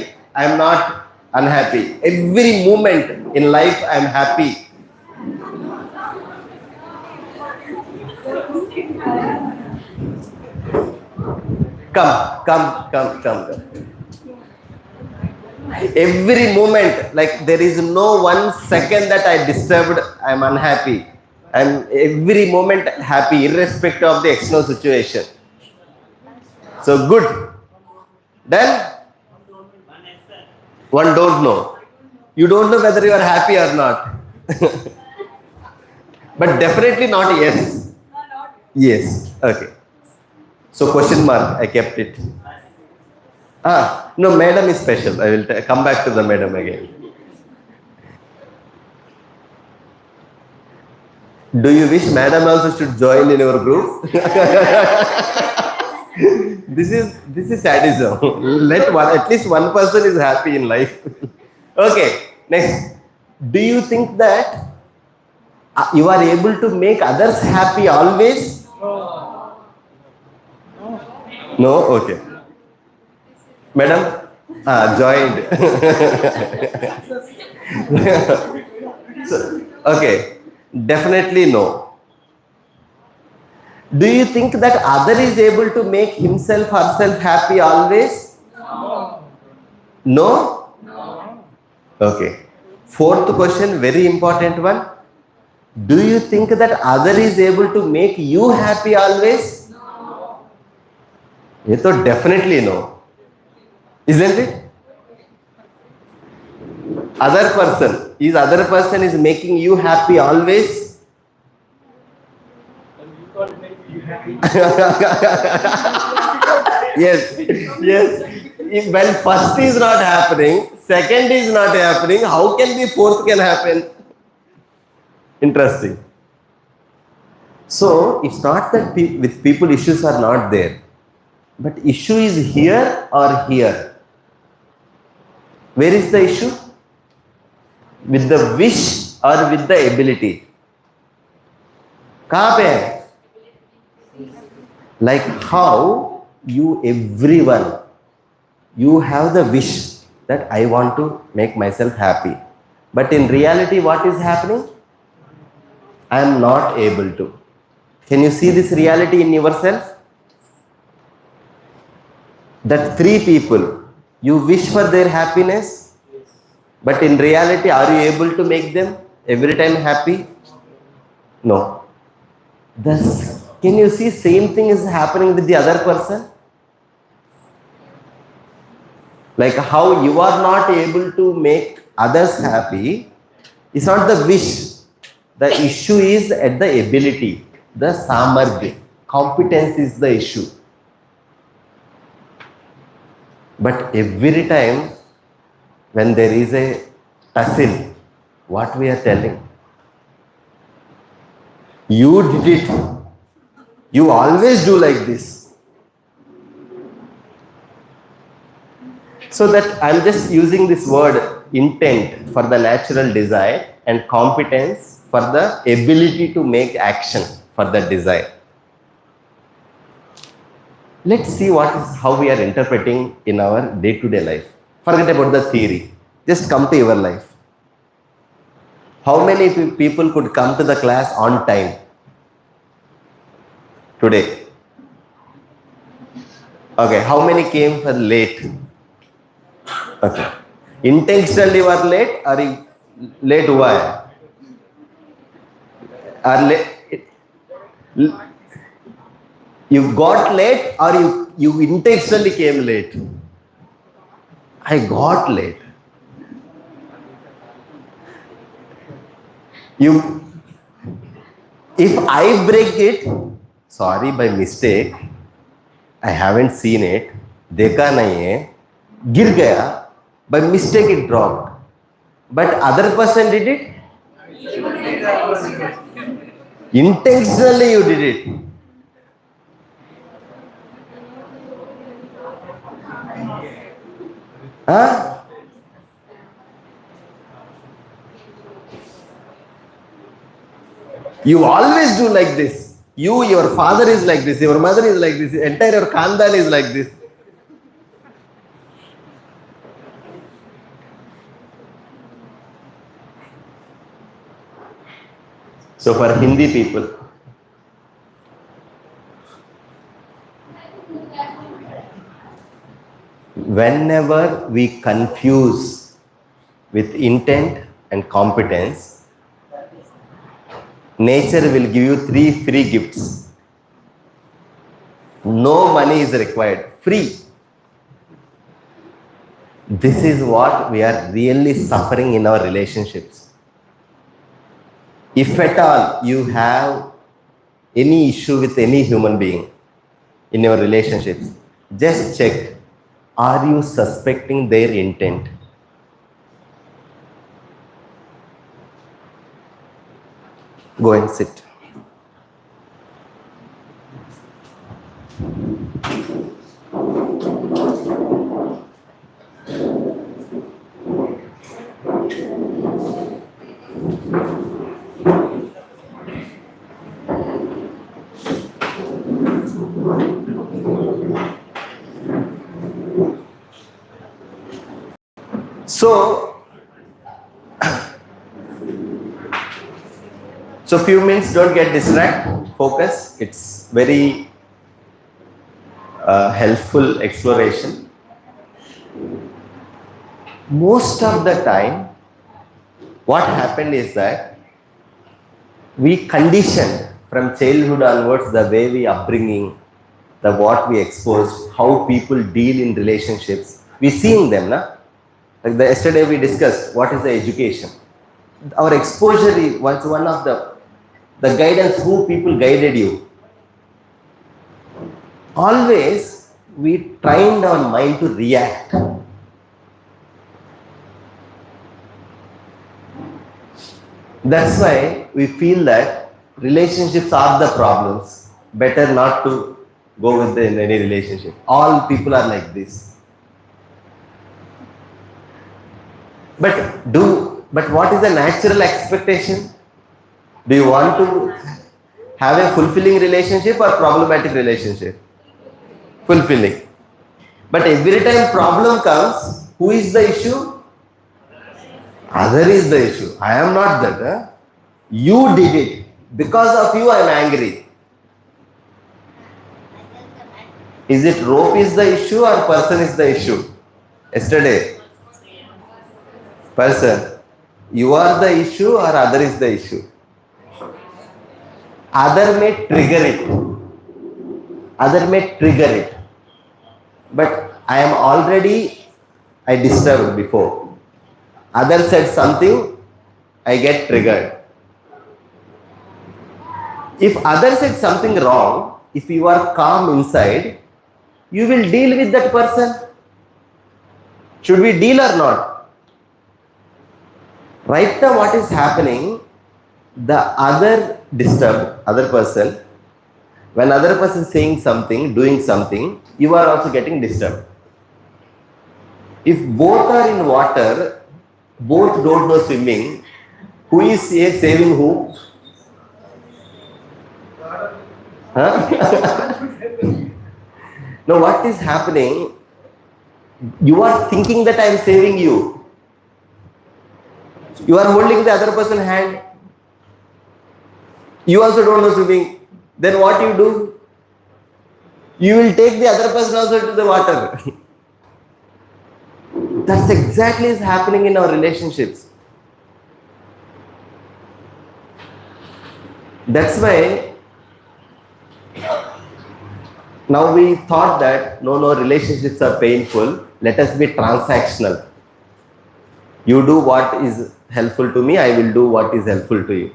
[SPEAKER 9] unhappy. Every moment in life I am happy. Come. Every moment, like there is no 1 second that I disturbed, I am unhappy. I am every moment happy irrespective of the external situation. So good. Then one don't know. You don't know whether you are happy or not. But definitely not yes. Yes. Okay. So question mark, I kept it. No, madam is special. I will come back to the madam again. Do you wish madam also should join in your group? This is sadism. Let at least one person is happy in life. Okay, next. Do you think that you are able to make others happy always? No? Okay. Madam, joined. So, okay, definitely no. Do you think that other is able to make himself, herself happy always? No? Okay. Fourth question, very important one. Do you think that other is able to make you happy always? So definitely no. Isn't it? Other person is making you happy always? Yes. When first is not happening, second is not happening, how can the fourth can happen? Interesting. So it's not that with people issues are not there, but issue is here or here. Where is the issue? With the wish or with the ability? कहाँ पे है? Like how everyone, you have the wish that I want to make myself happy. But in reality, what is happening? I am not able to. Can you see this reality in yourself? That 3 people, you wish for their happiness, but in reality, are you able to make them every time happy? No. Thus, can you see same thing is happening with the other person? Like how you are not able to make others happy, it's not the wish. The issue is at the ability, the samarthya. Competence is the issue. But every time when there is a tussle, what we are telling? You did it. You always do like this. So that I'm just using this word intent for the natural desire and competence for the ability to make action for the desire. Let's see how we are interpreting in our day-to-day life. Forget about the theory. Just come to your life. How many people could come to the class on time today? Okay, how many came for late? Okay. Intentionally you are late or late हुआ है? Or you got late or you intentionally came late? I got late. If I break it, sorry, by mistake, I haven't seen it, देखा नहीं है, गिर गया, by mistake it dropped. But other person did it? Intentionally you did it. Huh? You always do like this. Your father is like this, your mother is like this, entire khandan is like this. So for Hindi people, whenever we confuse with intent and competence, nature will give you 3 free gifts. No money is required, free. This is what we are really suffering in our relationships. If at all you have any issue with any human being in your relationships, just check, are you suspecting their intent? Go and sit. So few minutes, don't get distracted, focus. It's very helpful exploration. Most of the time, what happened is that we conditioned from childhood onwards the way we upbringing, the what we exposed, how people deal in relationships. We seeing them, na? Like yesterday we discussed what is the education. Our exposure was one of the guidance, who people guided you. Always we trained our mind to react. That's why we feel that relationships are the problems. Better not to go with in any relationship. All people are like this. But what is the natural expectation? Do you want to have a fulfilling relationship or problematic relationship? Fulfilling. But every time problem comes, who is the issue? Other is the issue. I am not that. Huh? You did it. Because of you I am angry. Is it rope is the issue or person is the issue? Yesterday. Person. You are the issue or other is the issue? Other may trigger it. Other may trigger it. But I am already, I disturbed before. Other said something, I get triggered. If other said something wrong, if you are calm inside, you will deal with that person. Should we deal or not? Right now what is happening, the other disturbed, other person, when other person is saying something, doing something, you are also getting disturbed. If both are in water, both don't know swimming, who is saving who? Huh? Now what is happening? You are thinking that I am saving you. You are holding the other person's hand. You also don't know swimming. Then what you do? You will take the other person also to the water. That's exactly is happening in our relationships. That's why now we thought that no, relationships are painful. Let us be transactional. You do what is helpful to me, I will do what is helpful to you.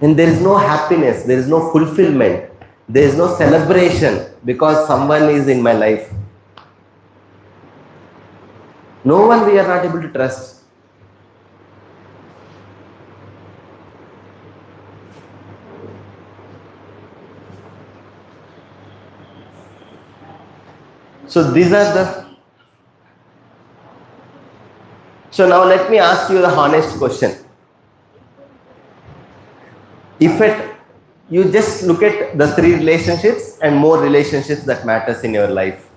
[SPEAKER 9] And there is no happiness, there is no fulfillment, there is no celebration because someone is in my life. No one we are not able to trust. So these are the. So now let me ask you the honest question. If you just look at the 3 relationships and more relationships that matters in your life.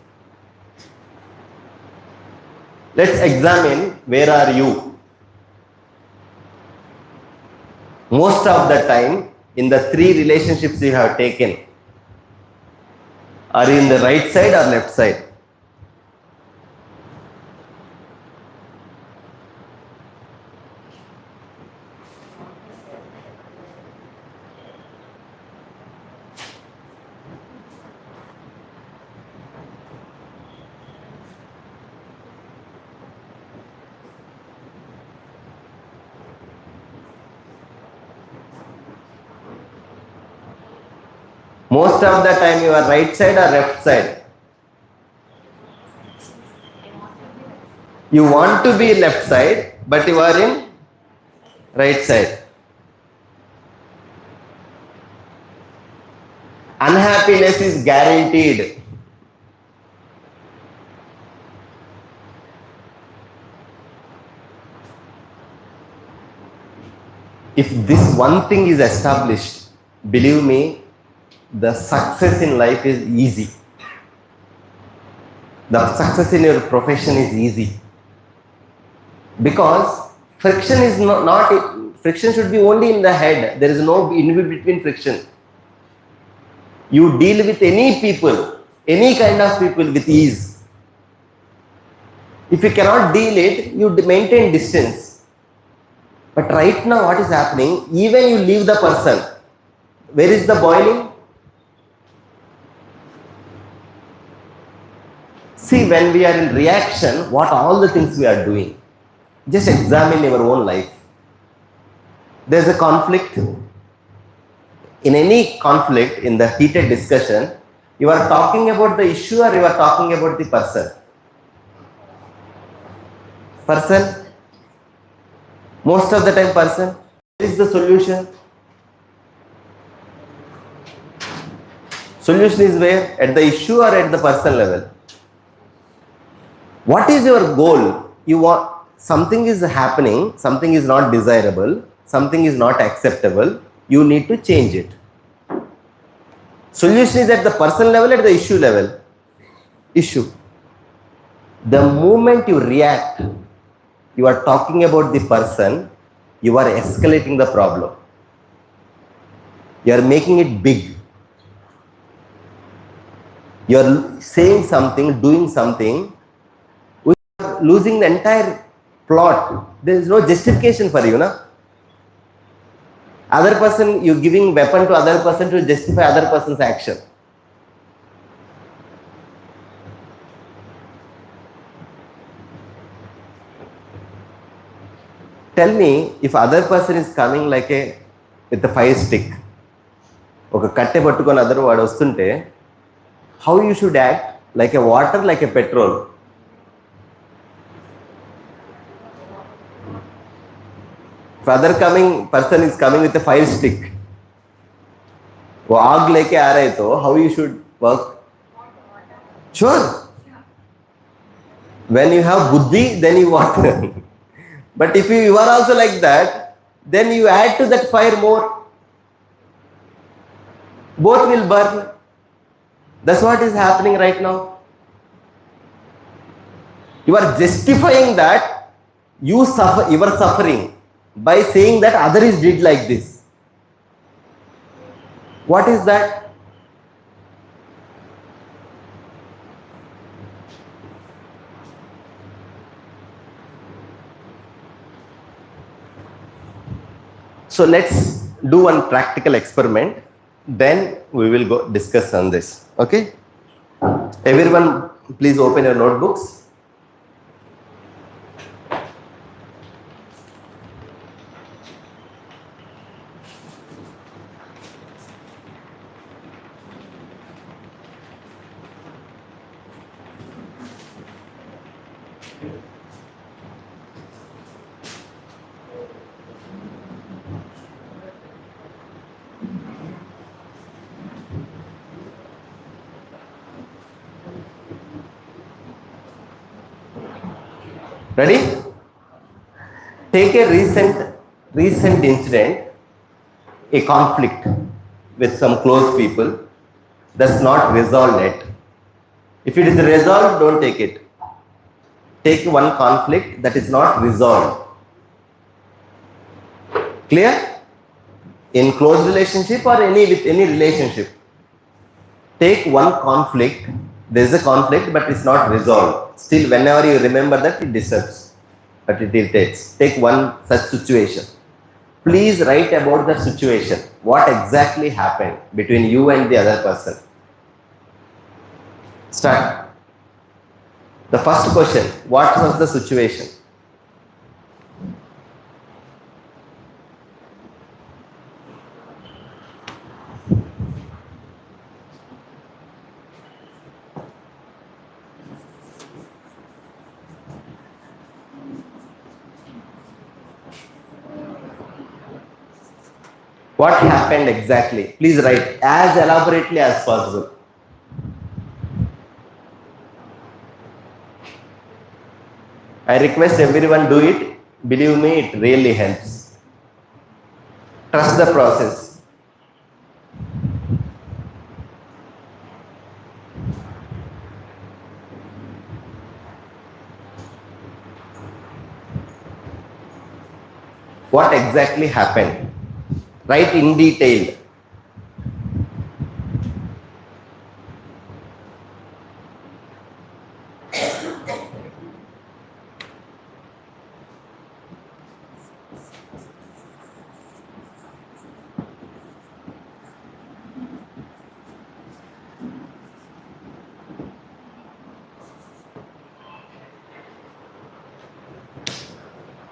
[SPEAKER 9] Let's examine where are you. Most of the time, in the three relationships you have taken, are you in the right side or left side? Most of the time you are right side or left side? You want to be left side, but you are in right side. Unhappiness is guaranteed. If this one thing is established, believe me, the success in life is easy. The success in your profession is easy. Because friction is not friction should be only in the head. There is no in between friction. You deal with any people, any kind of people with ease. If you cannot deal it, you maintain distance. But right now what is happening, even you leave the person, where is the boiling? See, when we are in reaction, what all the things we are doing, just examine your own life. There is a conflict. In any conflict, in the heated discussion, you are talking about the issue or you are talking about the person? Person? Most of the time person. What is the solution? Solution is where? At the issue or at the person level? What is your goal? You want something is happening, something is not desirable, something is not acceptable, you need to change it. Solution is at the person level, at the issue level. Issue. The moment you react, you are talking about the person, you are escalating the problem. You are making it big. You are saying something, doing something, losing the entire plot. There is no justification for you, na? Other person, you giving weapon to other person to justify other person's action. Tell me, if other person is coming like a with a fire stick, ఒక కట్టె పట్టుకొని other వాడు వస్తుంటే, how you should act? Like a water, like a petrol? If other person is coming with a fire stick, वो आग लेके आ रहे तो how you should work? Sure. When you have buddhi, then you water. But if you are also like that, then you add to that fire more. Both will burn. That's what is happening right now. You are justifying that you are suffering by saying that others did like this. What is that? So let's do one practical experiment. Then we will go discuss on this. Okay? Everyone, please open your notebooks. Ready? Take a recent incident, a conflict with some close people that's not resolved yet. If it is resolved, don't take it. Take one conflict that is not resolved. Clear? In close relationship or with any relationship, take one conflict. There is a conflict, but it's not resolved. Still, whenever you remember that, it disturbs, but it irritates. Take one such situation. Please write about the situation. What exactly happened between you and the other person? Start. The first question, what was the situation? What happened exactly? Please write as elaborately as possible. I request everyone do it. Believe me, it really helps. Trust the process. What exactly happened? Write in detail.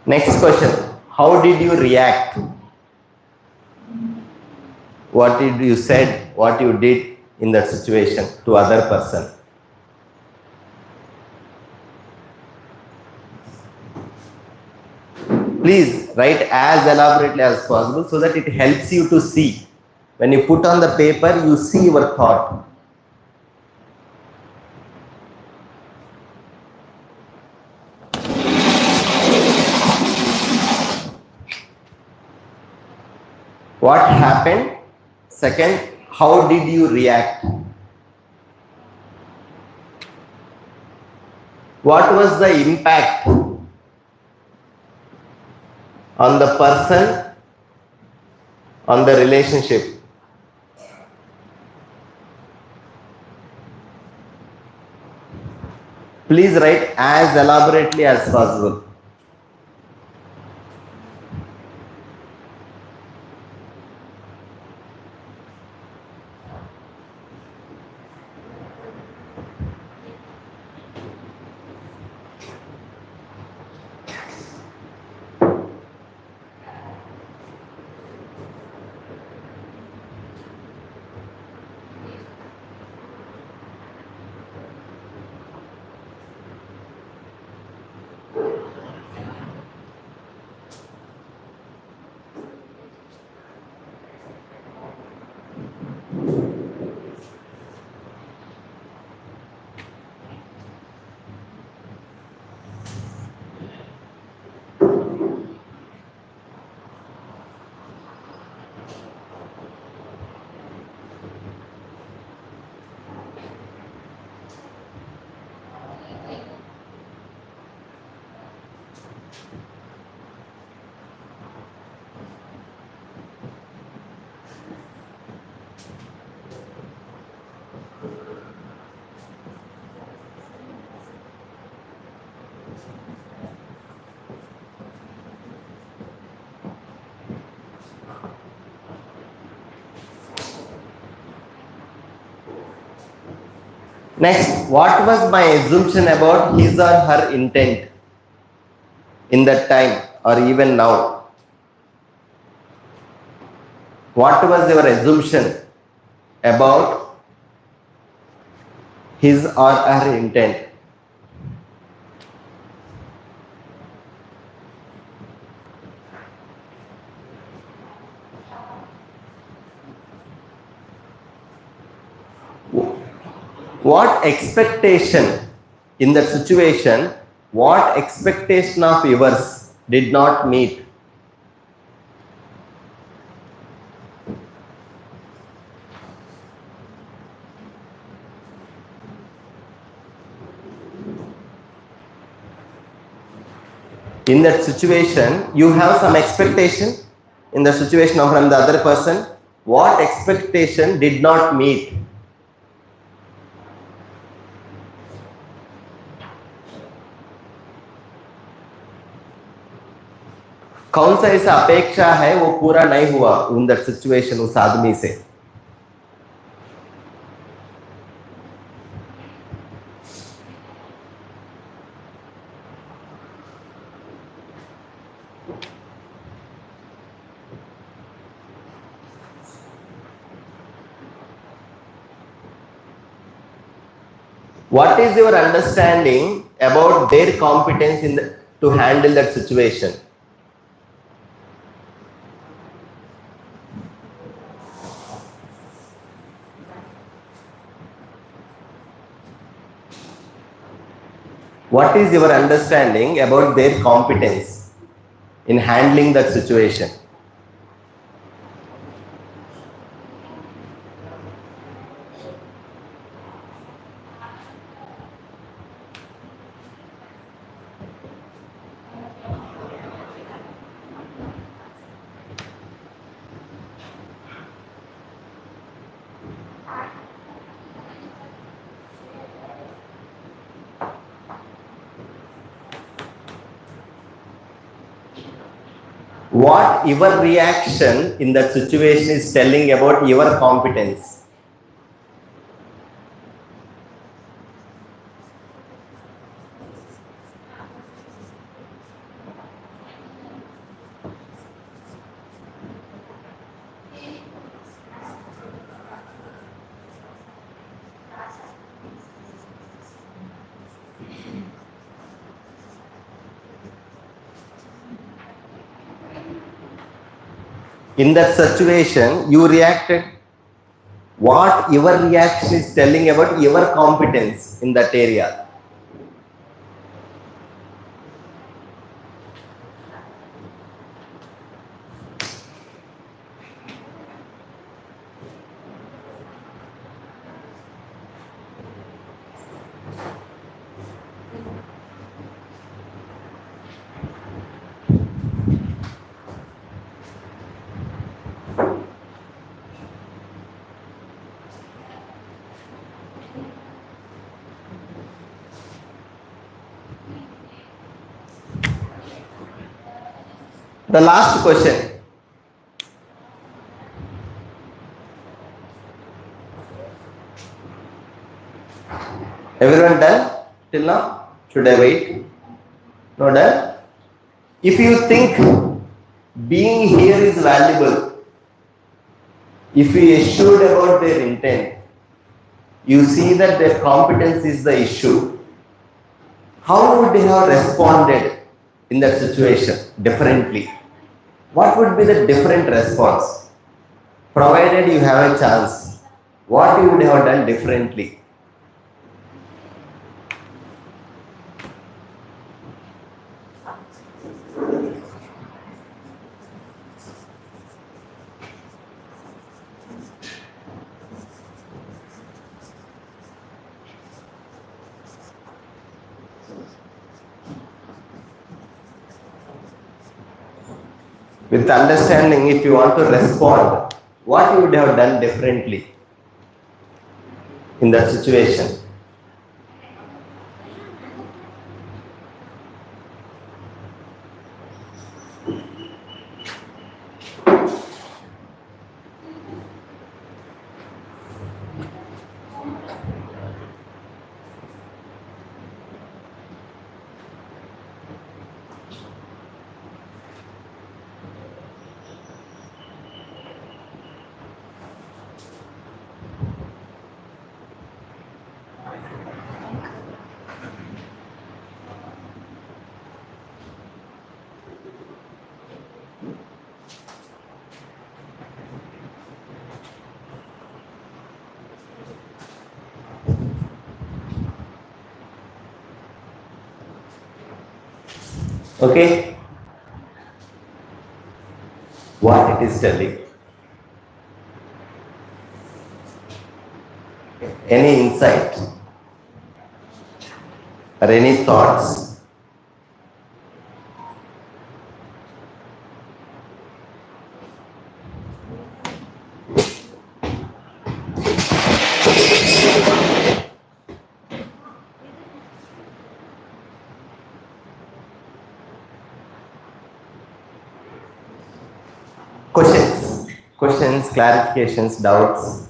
[SPEAKER 9] Next question. How did you react? What did you said? What you did in that situation to other person? Please write as elaborately as possible so that it helps you to see. When you put on the paper, you see your thought. What happened? Second, how did you react? What was the impact on the person, on the relationship? Please write as elaborately as possible. Next, what was my assumption about his or her intent in that time or even now? What was your assumption about his or her intent? What expectation in that situation, what expectation of yours did not meet? In that situation, you have some expectation. in the situation of from the other person? What expectation did not meet? कौन सा ऐसा अपेक्षा है वो पूरा नहीं हुआ in that situation उस आदमी से? What is your understanding about their competence to handle that situation? What is your understanding about their competence in handling that situation? What your reaction in that situation is telling about your competence? In that situation, you reacted. What your reaction is telling about your competence in that area? The last question. Everyone done till now? Should I wait? No done? If you think being here is valuable, if you assured about their intent, you see that their competence is the issue, how would they have responded in that situation differently? What would be the different response? Provided you have a chance, what you would have done differently? With understanding, if you want to respond, what you would have done differently in that situation? Okay? What it is telling? Any insight or any thoughts? questions, clarifications, doubts?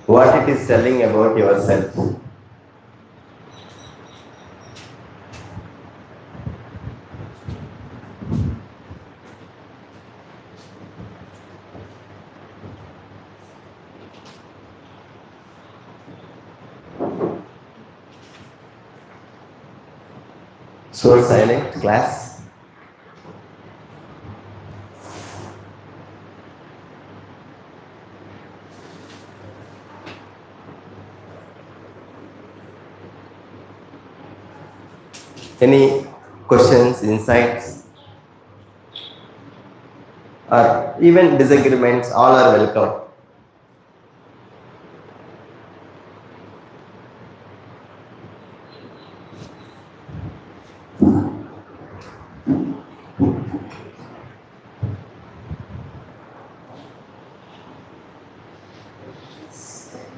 [SPEAKER 9] What it is telling about yourself? So silent, class. Any questions, insights, or even disagreements, all are welcome.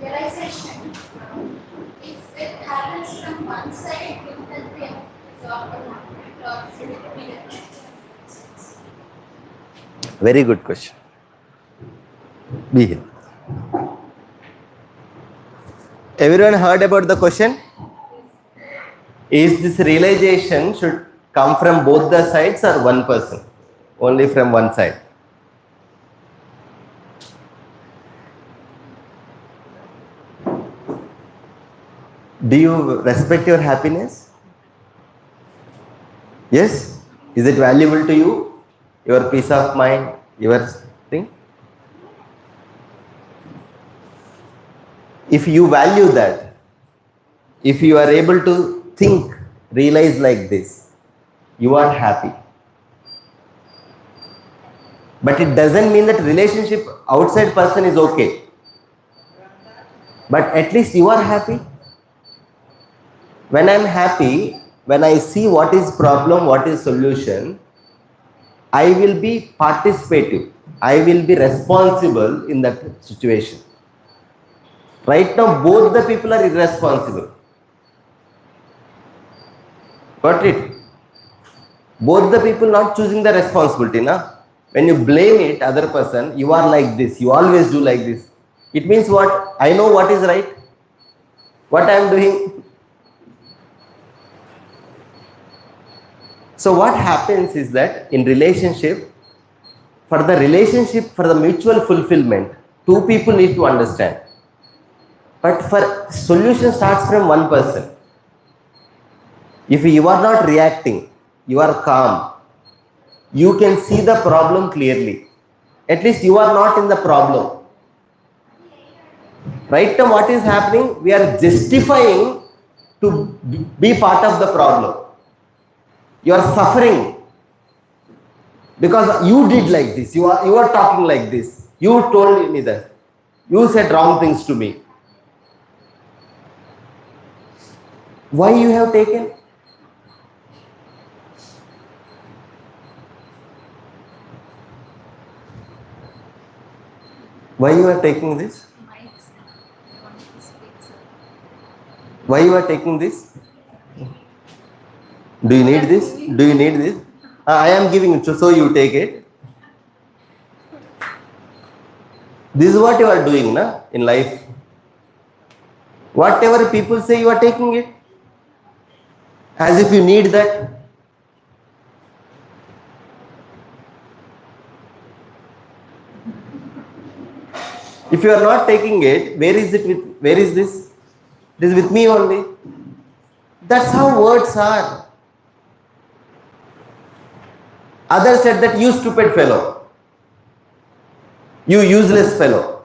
[SPEAKER 8] Realization, if it happens from one side, it will be absorbed or should it be different?
[SPEAKER 9] Very good question. Be here. Everyone heard about the question? Is this realization should come from both the sides or one person? Only from one side. Do you respect your happiness? Yes? Is it valuable to you? Your peace of mind, your thing? If you value that, if you are able to think, realize like this, you are happy. But it doesn't mean that relationship outside person is okay. But at least you are happy. When I am happy, when I see what is problem, what is solution, I will be participative. I will be responsible in that situation. Right now, both the people are irresponsible. Got it? Both the people not choosing the responsibility. Na? When you blame it, other person, you are like this, you always do like this. It means what? I know what is right, what I am doing. So what happens is that in relationship, for the mutual fulfillment, two people need to understand. But for solution starts from one person. If you are not reacting, you are calm, you can see the problem clearly. At least you are not in the problem. Right now what is happening? We are justifying to be part of the problem. You are suffering because you did like this, you are talking like this, you told me that, you said wrong things to me. Why you have taken? Why you are taking this? Why you are taking this? Do you need this? Do you need this? I am giving it, so you take it. This is what you are doing na, in life. Whatever people say, you are taking it. As if you need that. If you are not taking it, where is this? It is with me only. That's how words are. Others said that you stupid fellow, you useless fellow.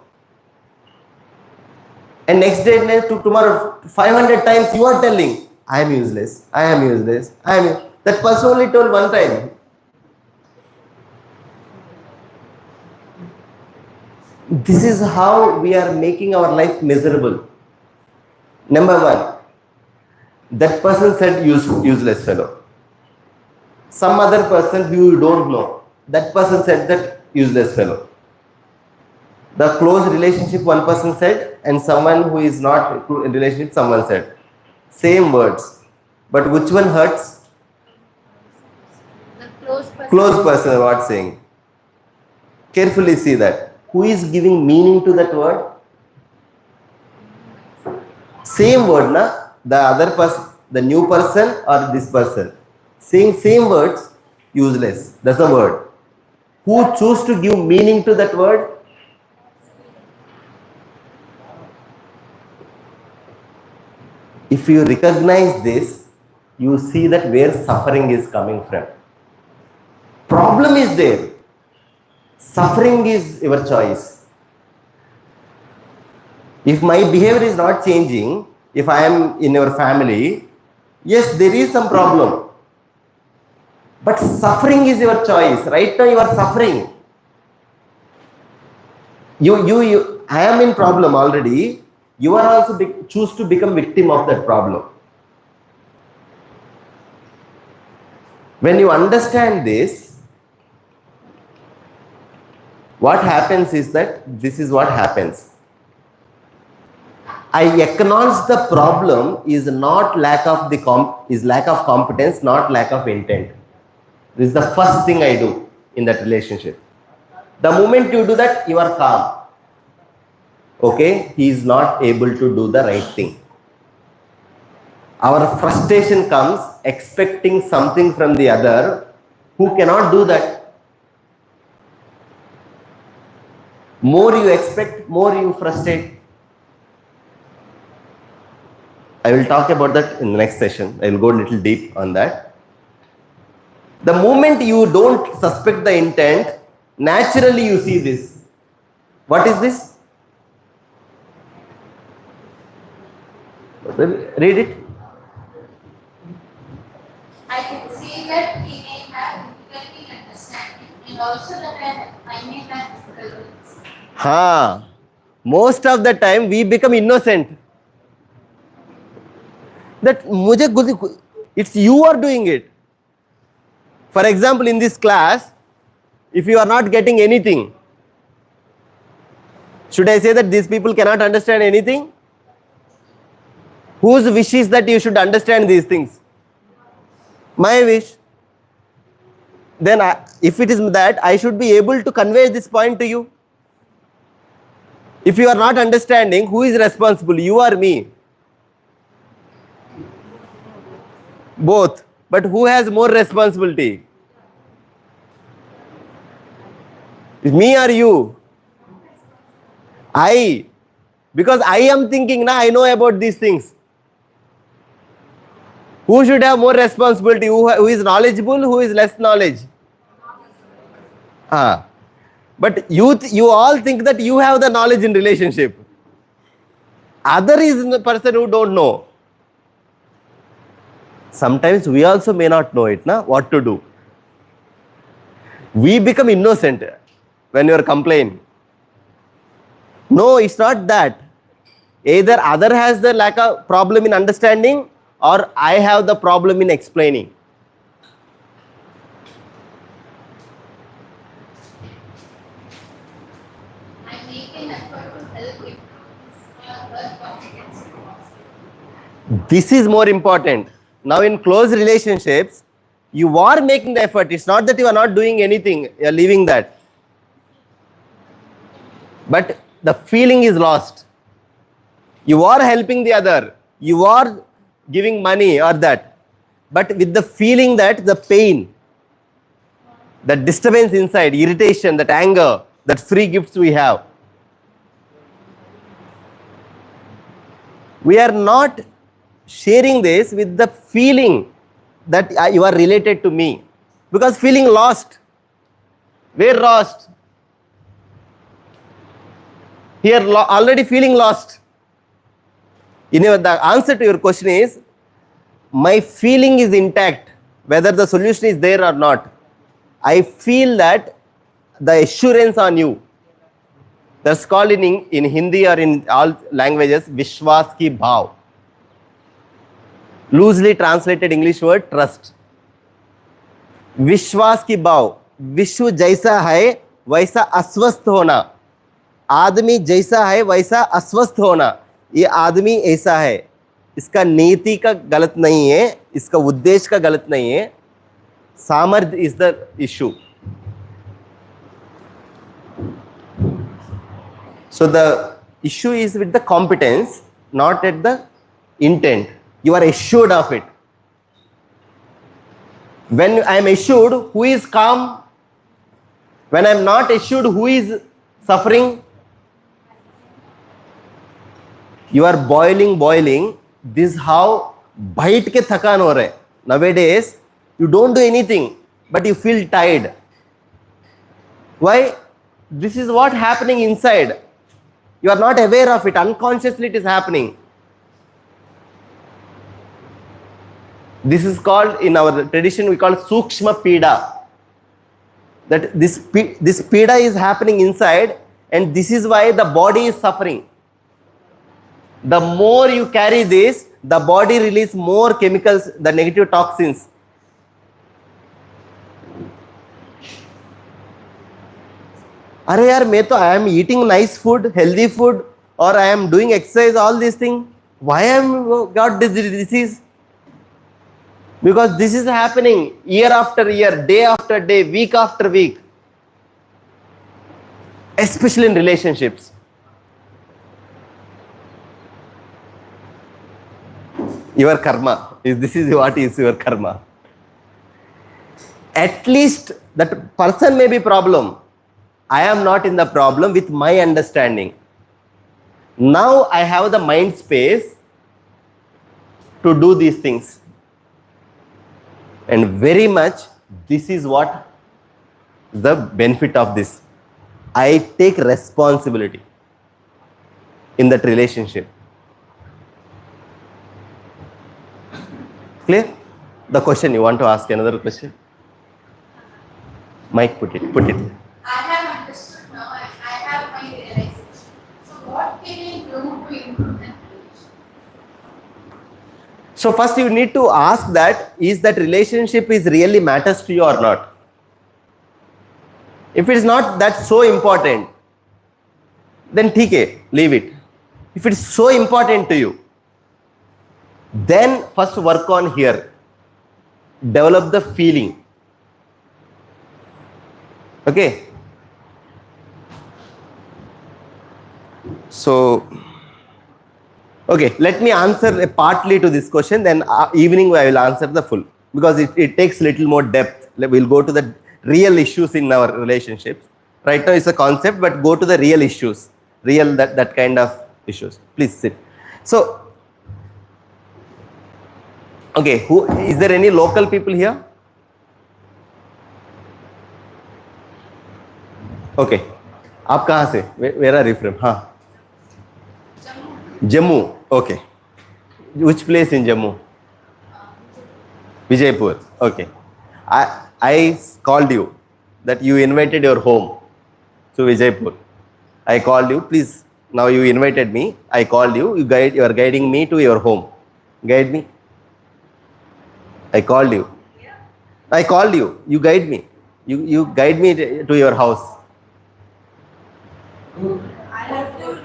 [SPEAKER 9] And next day, tomorrow, 500 times you are telling, I am useless, I am useless, I am. That person only told one time. This is how we are making our life miserable. Number one, that person said useless fellow. Some other person who you don't know, that person said that useless fellow. The close relationship one person said, and someone who is not in relationship someone said. Same words. But which one hurts?
[SPEAKER 7] The close person.
[SPEAKER 9] Close person what saying. Carefully see that. Who is giving meaning to that word? Same word, na? The other person, the new person or this person. Saying same words, useless. That's the word. Who choose to give meaning to that word? If you recognize this, you see that where suffering is coming from. Problem is there. Suffering is your choice. If my behavior is not changing, if I am in your family, yes, there is some problem. But suffering is your choice. Right now you are suffering. I am in problem already. You are also choose to become victim of that problem. When you understand this, what happens is that this is what happens. I acknowledge the problem is not lack of lack of competence, not lack of intent. This is the first thing I do in that relationship. The moment you do that, you are calm. Okay, he is not able to do the right thing. Our frustration comes expecting something from the other who cannot do that. More you expect, more you frustrate. I will talk about that in the next session. I will go a little deep on that. The moment you don't suspect the intent, naturally you see this. What is this? Read it.
[SPEAKER 8] I can see that he may have difficulty in understanding, and also that I may have difficulties.
[SPEAKER 9] Most of the time we become innocent. That it's you are doing it. For example, in this class, if you are not getting anything, should I say that these people cannot understand anything? Whose wish is that you should understand these things? My wish. Then if it is that, I should be able to convey this point to you. If you are not understanding, who is responsible? You or me? Both. But who has more responsibility? Me or you? I. Because I am thinking, I know about these things. Who should have more responsibility? Who is knowledgeable? Who is less knowledge? But you all think that you have the knowledge in relationship. Other is the person who don't know. Sometimes we also may not know it, what to do. We become innocent when you are complaining. No, it's not that. Either other has the lack of problem in understanding, or I have the problem in explaining.
[SPEAKER 8] I make an effort to help him.
[SPEAKER 9] This is more important. Now in close relationships, you are making the effort. It's not that you are not doing anything, you are leaving that. But the feeling is lost. You are helping the other. You are giving money or that. But with the feeling that the pain, the disturbance inside, irritation, that anger, that free gifts we have. We are not sharing this with the feeling that you are related to me. Because feeling lost. Where lost? Here already feeling lost. The answer to your question is, my feeling is intact, whether the solution is there or not. I feel that the assurance on you. That's called in Hindi or in all languages, Vishwas ki bhav. Loosely translated English word, trust. Vishwas ki bhav. Vishwa jaisa hai, vaisa aswasth hona. आदमी जैसा है वैसा अस्वस्थ होना, ये आदमी ऐसा है, इसका नीति का गलत नहीं है, इसका उद्देश्य का गलत नहीं है, सामर्थ्य is the issue. So the issue is with the competence, not at the intent. You are assured of it. When I am assured, who is calm? When I am not assured, who is suffering? You are boiling. This is how bite के थकान हो रहे. Nowadays, you don't do anything, but you feel tired. Why? This is what happening inside. You are not aware of it. Unconsciously it is happening. This is called, in our tradition, we call Sukshma Pida. That this Pida is happening inside, and this is why the body is suffering. The more you carry this, the body release more chemicals, the negative toxins. अरे यार मैं तो I am eating nice food, healthy food, और I am doing exercise, all this thing, why I am got this disease? Because this is happening year after year, day after day, week after week, especially in relationships. Your karma this is what is your karma. At least that person may be problem. I am not in the problem with my understanding. Now I have the mind space to do these things. And very much this is what the benefit of this. I take responsibility in that relationship. Clear? The question you want to ask, another question? Mike, put it.
[SPEAKER 8] I have understood now and I have my realization. So what can I do to improve that relationship?
[SPEAKER 9] So first you need to ask that, is that relationship is really matters to you or not? If it is not that so important, then ठीक है, leave it. If it is so important to you, then first work on here. Develop the feeling. Okay? So, okay, let me answer partly to this question, then evening I will answer the full, because it takes little more depth. We'll go to the real issues in our relationships. Right now it's a concept, but go to the real issues, that kind of issues. Please sit. So, okay, is there any local people here? Okay, आप कहाँ से? Where are you from? हाँ, Jammu. Okay, which place in Jammu? Vijaypur. Okay, I called you that you invited your home to Vijaypur. I called you, please. Now you invited me. I called you. You are guiding me to your home. Guide me. I called you. I called you. You guide me. You guide me to your house.
[SPEAKER 5] I have to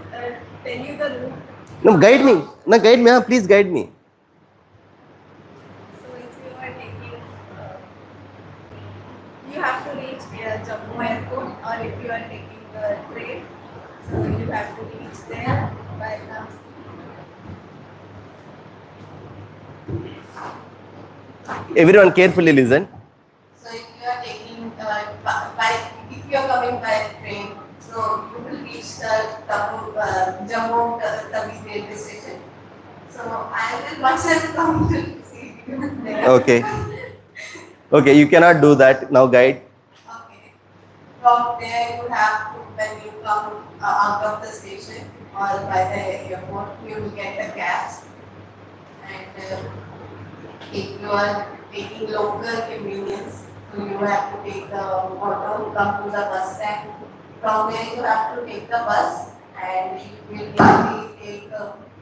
[SPEAKER 5] tell you the route.
[SPEAKER 9] No, guide me. No, guide me. Please guide me.
[SPEAKER 5] So if you are taking, you have to reach Jammu airport, or if you are taking the train, so you have to reach there by now.
[SPEAKER 9] Everyone carefully listen.
[SPEAKER 5] So if you are taking if you are coming by train, so you will reach the Jammu Tawi railway station. So I will once I will come to see you.
[SPEAKER 9] Okay. Okay, you cannot do that. Now guide.
[SPEAKER 5] Okay. From there you have to, when you come out of the station or by the airport, you will get the cabs. And if you are taking local convenience, so you have to take the auto, come to the bus stand. From there you have to take the bus, and it will roughly take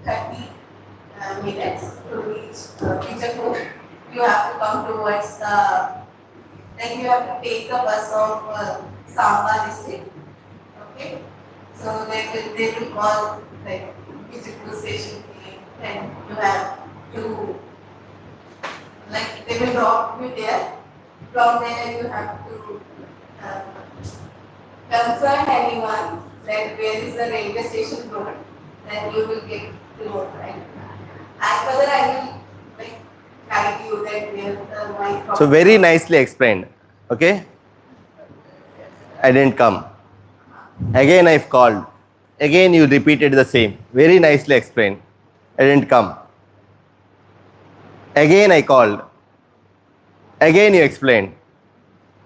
[SPEAKER 5] 30 minutes to reach Vijaypur. You have to come towards the, then you have to take the bus of Samba district. Okay. So they will call like physical station team, and you have to like they will drop you there. From there you have to concern anyone that where is the railway station road, then you will get the road right. And further I will like guide you that where my
[SPEAKER 9] So
[SPEAKER 5] property.
[SPEAKER 9] very nicely explained. Okay. I didn't come. Again I've called. Again you repeated the same. Very nicely explained. I didn't come. Again I called. Again you explained.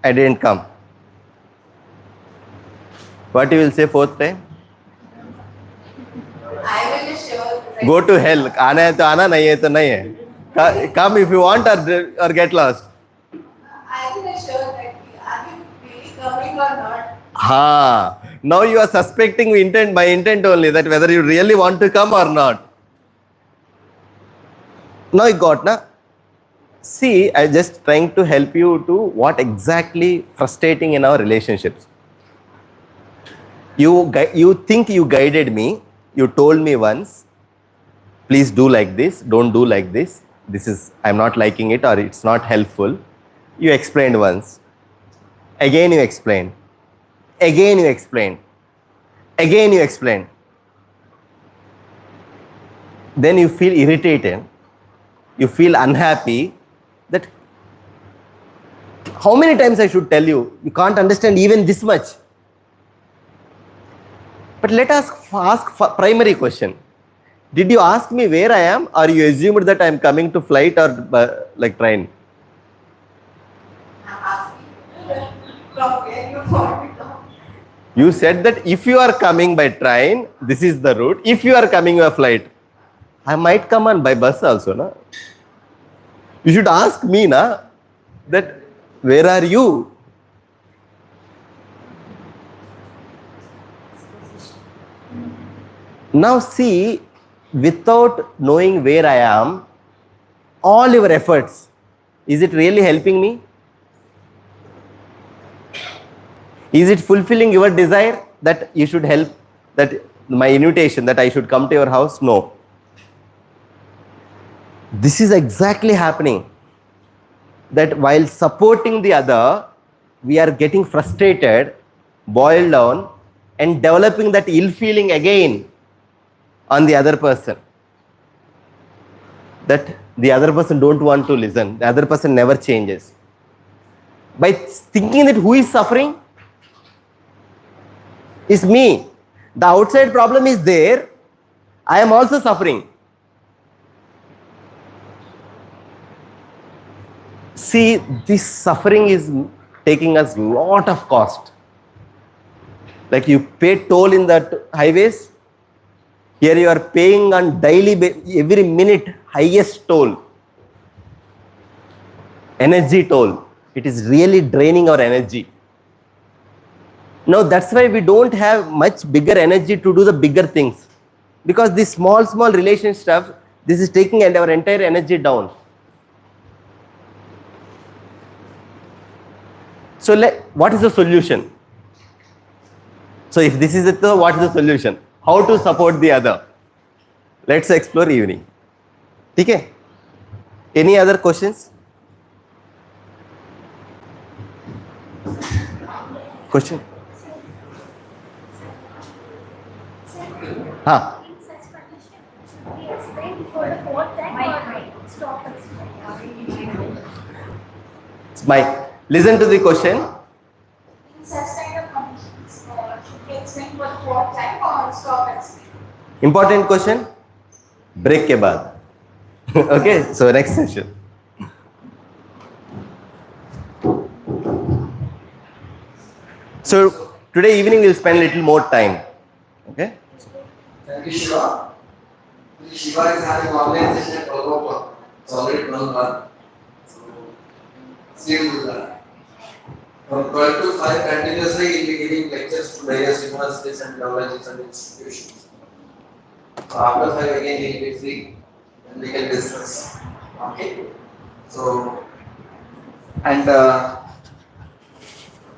[SPEAKER 9] I didn't come. What you will say fourth time?
[SPEAKER 5] I will assure that
[SPEAKER 9] Go to hell. आना है तो आना, नहीं है तो नहीं है. Come if you want or get lost.
[SPEAKER 5] I will assure that are you really coming or not?
[SPEAKER 9] Ha. Now you are suspecting intent by intent only, that whether you really want to come or not. Now you got, na? See, I just trying to help you to what exactly frustrating in our relationships. You think you guided me. You told me once, please do like this, don't do like this. This is, I'm not liking it or it's not helpful. You explained once. Again you explained. Again you explained. Again you explained. Then you feel irritated. You feel unhappy that how many times I should tell you, you can't understand even this much. But let us ask primary question. Did you ask me where I am, or you assumed that I am coming to flight or like train?
[SPEAKER 5] I'm asking from where you want to come.
[SPEAKER 9] You said that if you are coming by train, this is the route. If you are coming by flight, I might come on by bus also, na? You should ask me, na, that where are you? Now see, without knowing where I am, all your efforts, is it really helping me? Is it fulfilling your desire that you should help, that my invitation that I should come to your house? No. This is exactly happening. That while supporting the other, we are getting frustrated, boiled down, and developing that ill feeling again on the other person. That the other person don't want to listen. The other person never changes. By thinking that who is suffering? Is me. The outside problem is there. I am also suffering. See, this suffering is taking us lot of cost. Like you pay toll in that highways. Here you are paying on daily, every minute, highest toll. Energy toll. It is really draining our energy. Now that's why we don't have much bigger energy to do the bigger things. Because this small relation stuff, this is taking our entire energy down. So what is the solution? So if this is it, what is the solution? How to support the other? Let's explore evening. Okay? Any other questions? Question? Huh?
[SPEAKER 2] In such condition, we explain for the fourth time or stop explaining?
[SPEAKER 9] Mike, listen to the question.
[SPEAKER 2] In such kind of conditions, we explain for the fourth time or stop explaining?
[SPEAKER 9] Important question. Break के बाद. Okay, so next session. So today evening we'll spend a little more time. Okay?
[SPEAKER 3] Thank you, Shiva. Shiva is having online session at 12 o'clock. It's already 12:01. So, still from 12 to 5 continuously he'll be giving lectures to various universities and colleges and institutions. So after 5 again he'll be free and we can discuss. Okay? So, and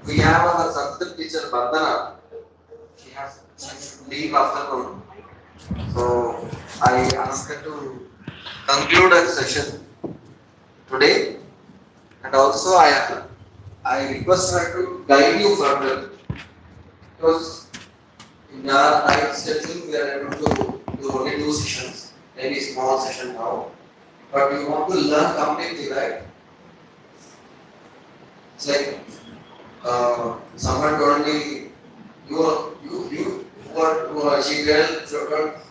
[SPEAKER 3] we have our Sanskrit teacher Bandana. leave afternoon. So I ask her to conclude our session today, and also I request her to guide you further, because in our night session we are able to do only 2 sessions, maybe small session now, but you want to learn completely, right? It's like someone told me, she told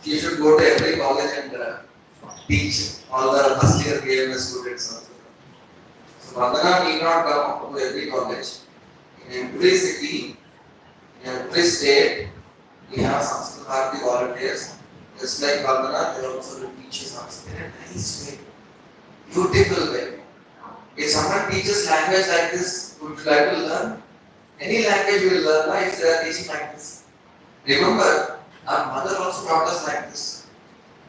[SPEAKER 3] you should go to every college and teach all the first year BMS students also. So Vandana need not come to every college. In every city, in every state, we have Sanskrit Bharati volunteers. Just like Vandana, they also will teach you Sanskrit in a nice way, beautiful way. If someone teaches language like this, would you like to learn? Any language you will learn, why if they are teaching like this? Remember, our mother also taught us like this.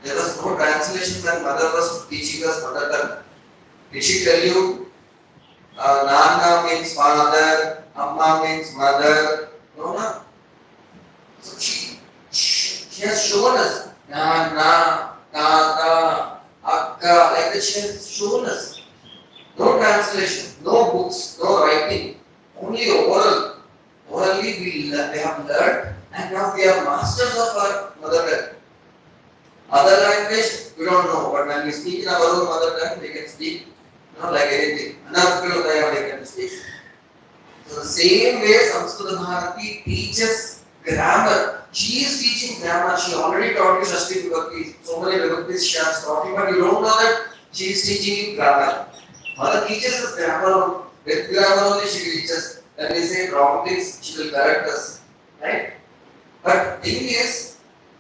[SPEAKER 3] There was no translation when mother was teaching us mother tongue. Did she tell you, Nana means father, Amma means mother? No, no. So she has shown us, Nana, Tata, Akka, like that she has shown us. No translation, no books, no writing, only oral. Orally they have learned, and now we are masters of our mother tongue. Other language, we don't know, but when we speak in our own mother tongue, we can speak, like anything. Another they can speak. So the same way Sanskrit Bharati teaches grammar. She is teaching grammar. She already taught you Shashti Vibhakti. So many Vibhaktis she has taught you, but you don't know that she is teaching you grammar. Mother teaches us grammar. With grammar only she teaches. When we say wrong things, she will correct us. Right? But thing is,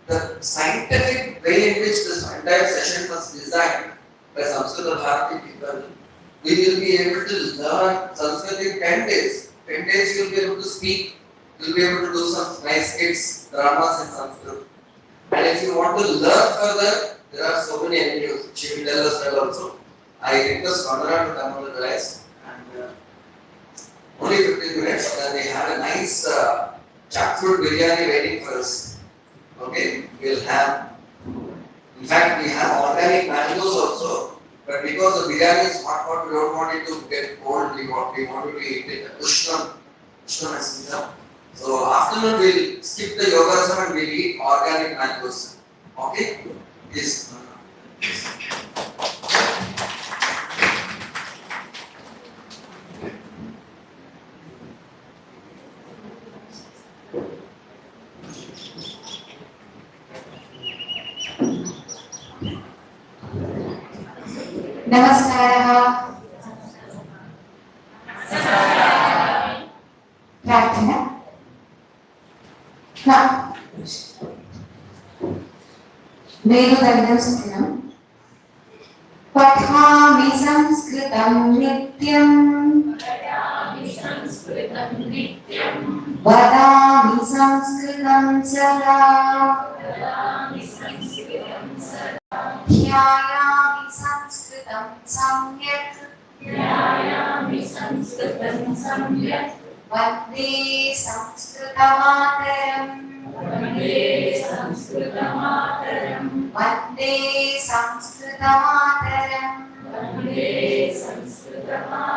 [SPEAKER 3] the scientific way in which this entire session was designed by Sanskrit Bharati people, we will be able to learn Sanskrit in 10 days. 10 days you will be able to speak, you will be able to do some nice skits, dramas in Sanskrit. And if you want to learn further, there are so many avenues. She will tell us that also. I request Vandana to come on the dais, and only 15 minutes, then we have a nice jackfruit biryani waiting for us. Okay, we'll have, in fact, we have organic mangoes also, but because the biryani is hot, we don't want it to get cold, we want it to eat it Ushnam as. So afternoon we'll skip the yogasam and we'll eat organic mangoes. Okay? Yes.
[SPEAKER 8] Namaskara. Prarthana. Vedudandam Pathami Sanskritam Nityam Vadami Sanskritam Sara Dhyayami Sanskritam Samyak Vande Sanskritamataram Vande Sanskritamataram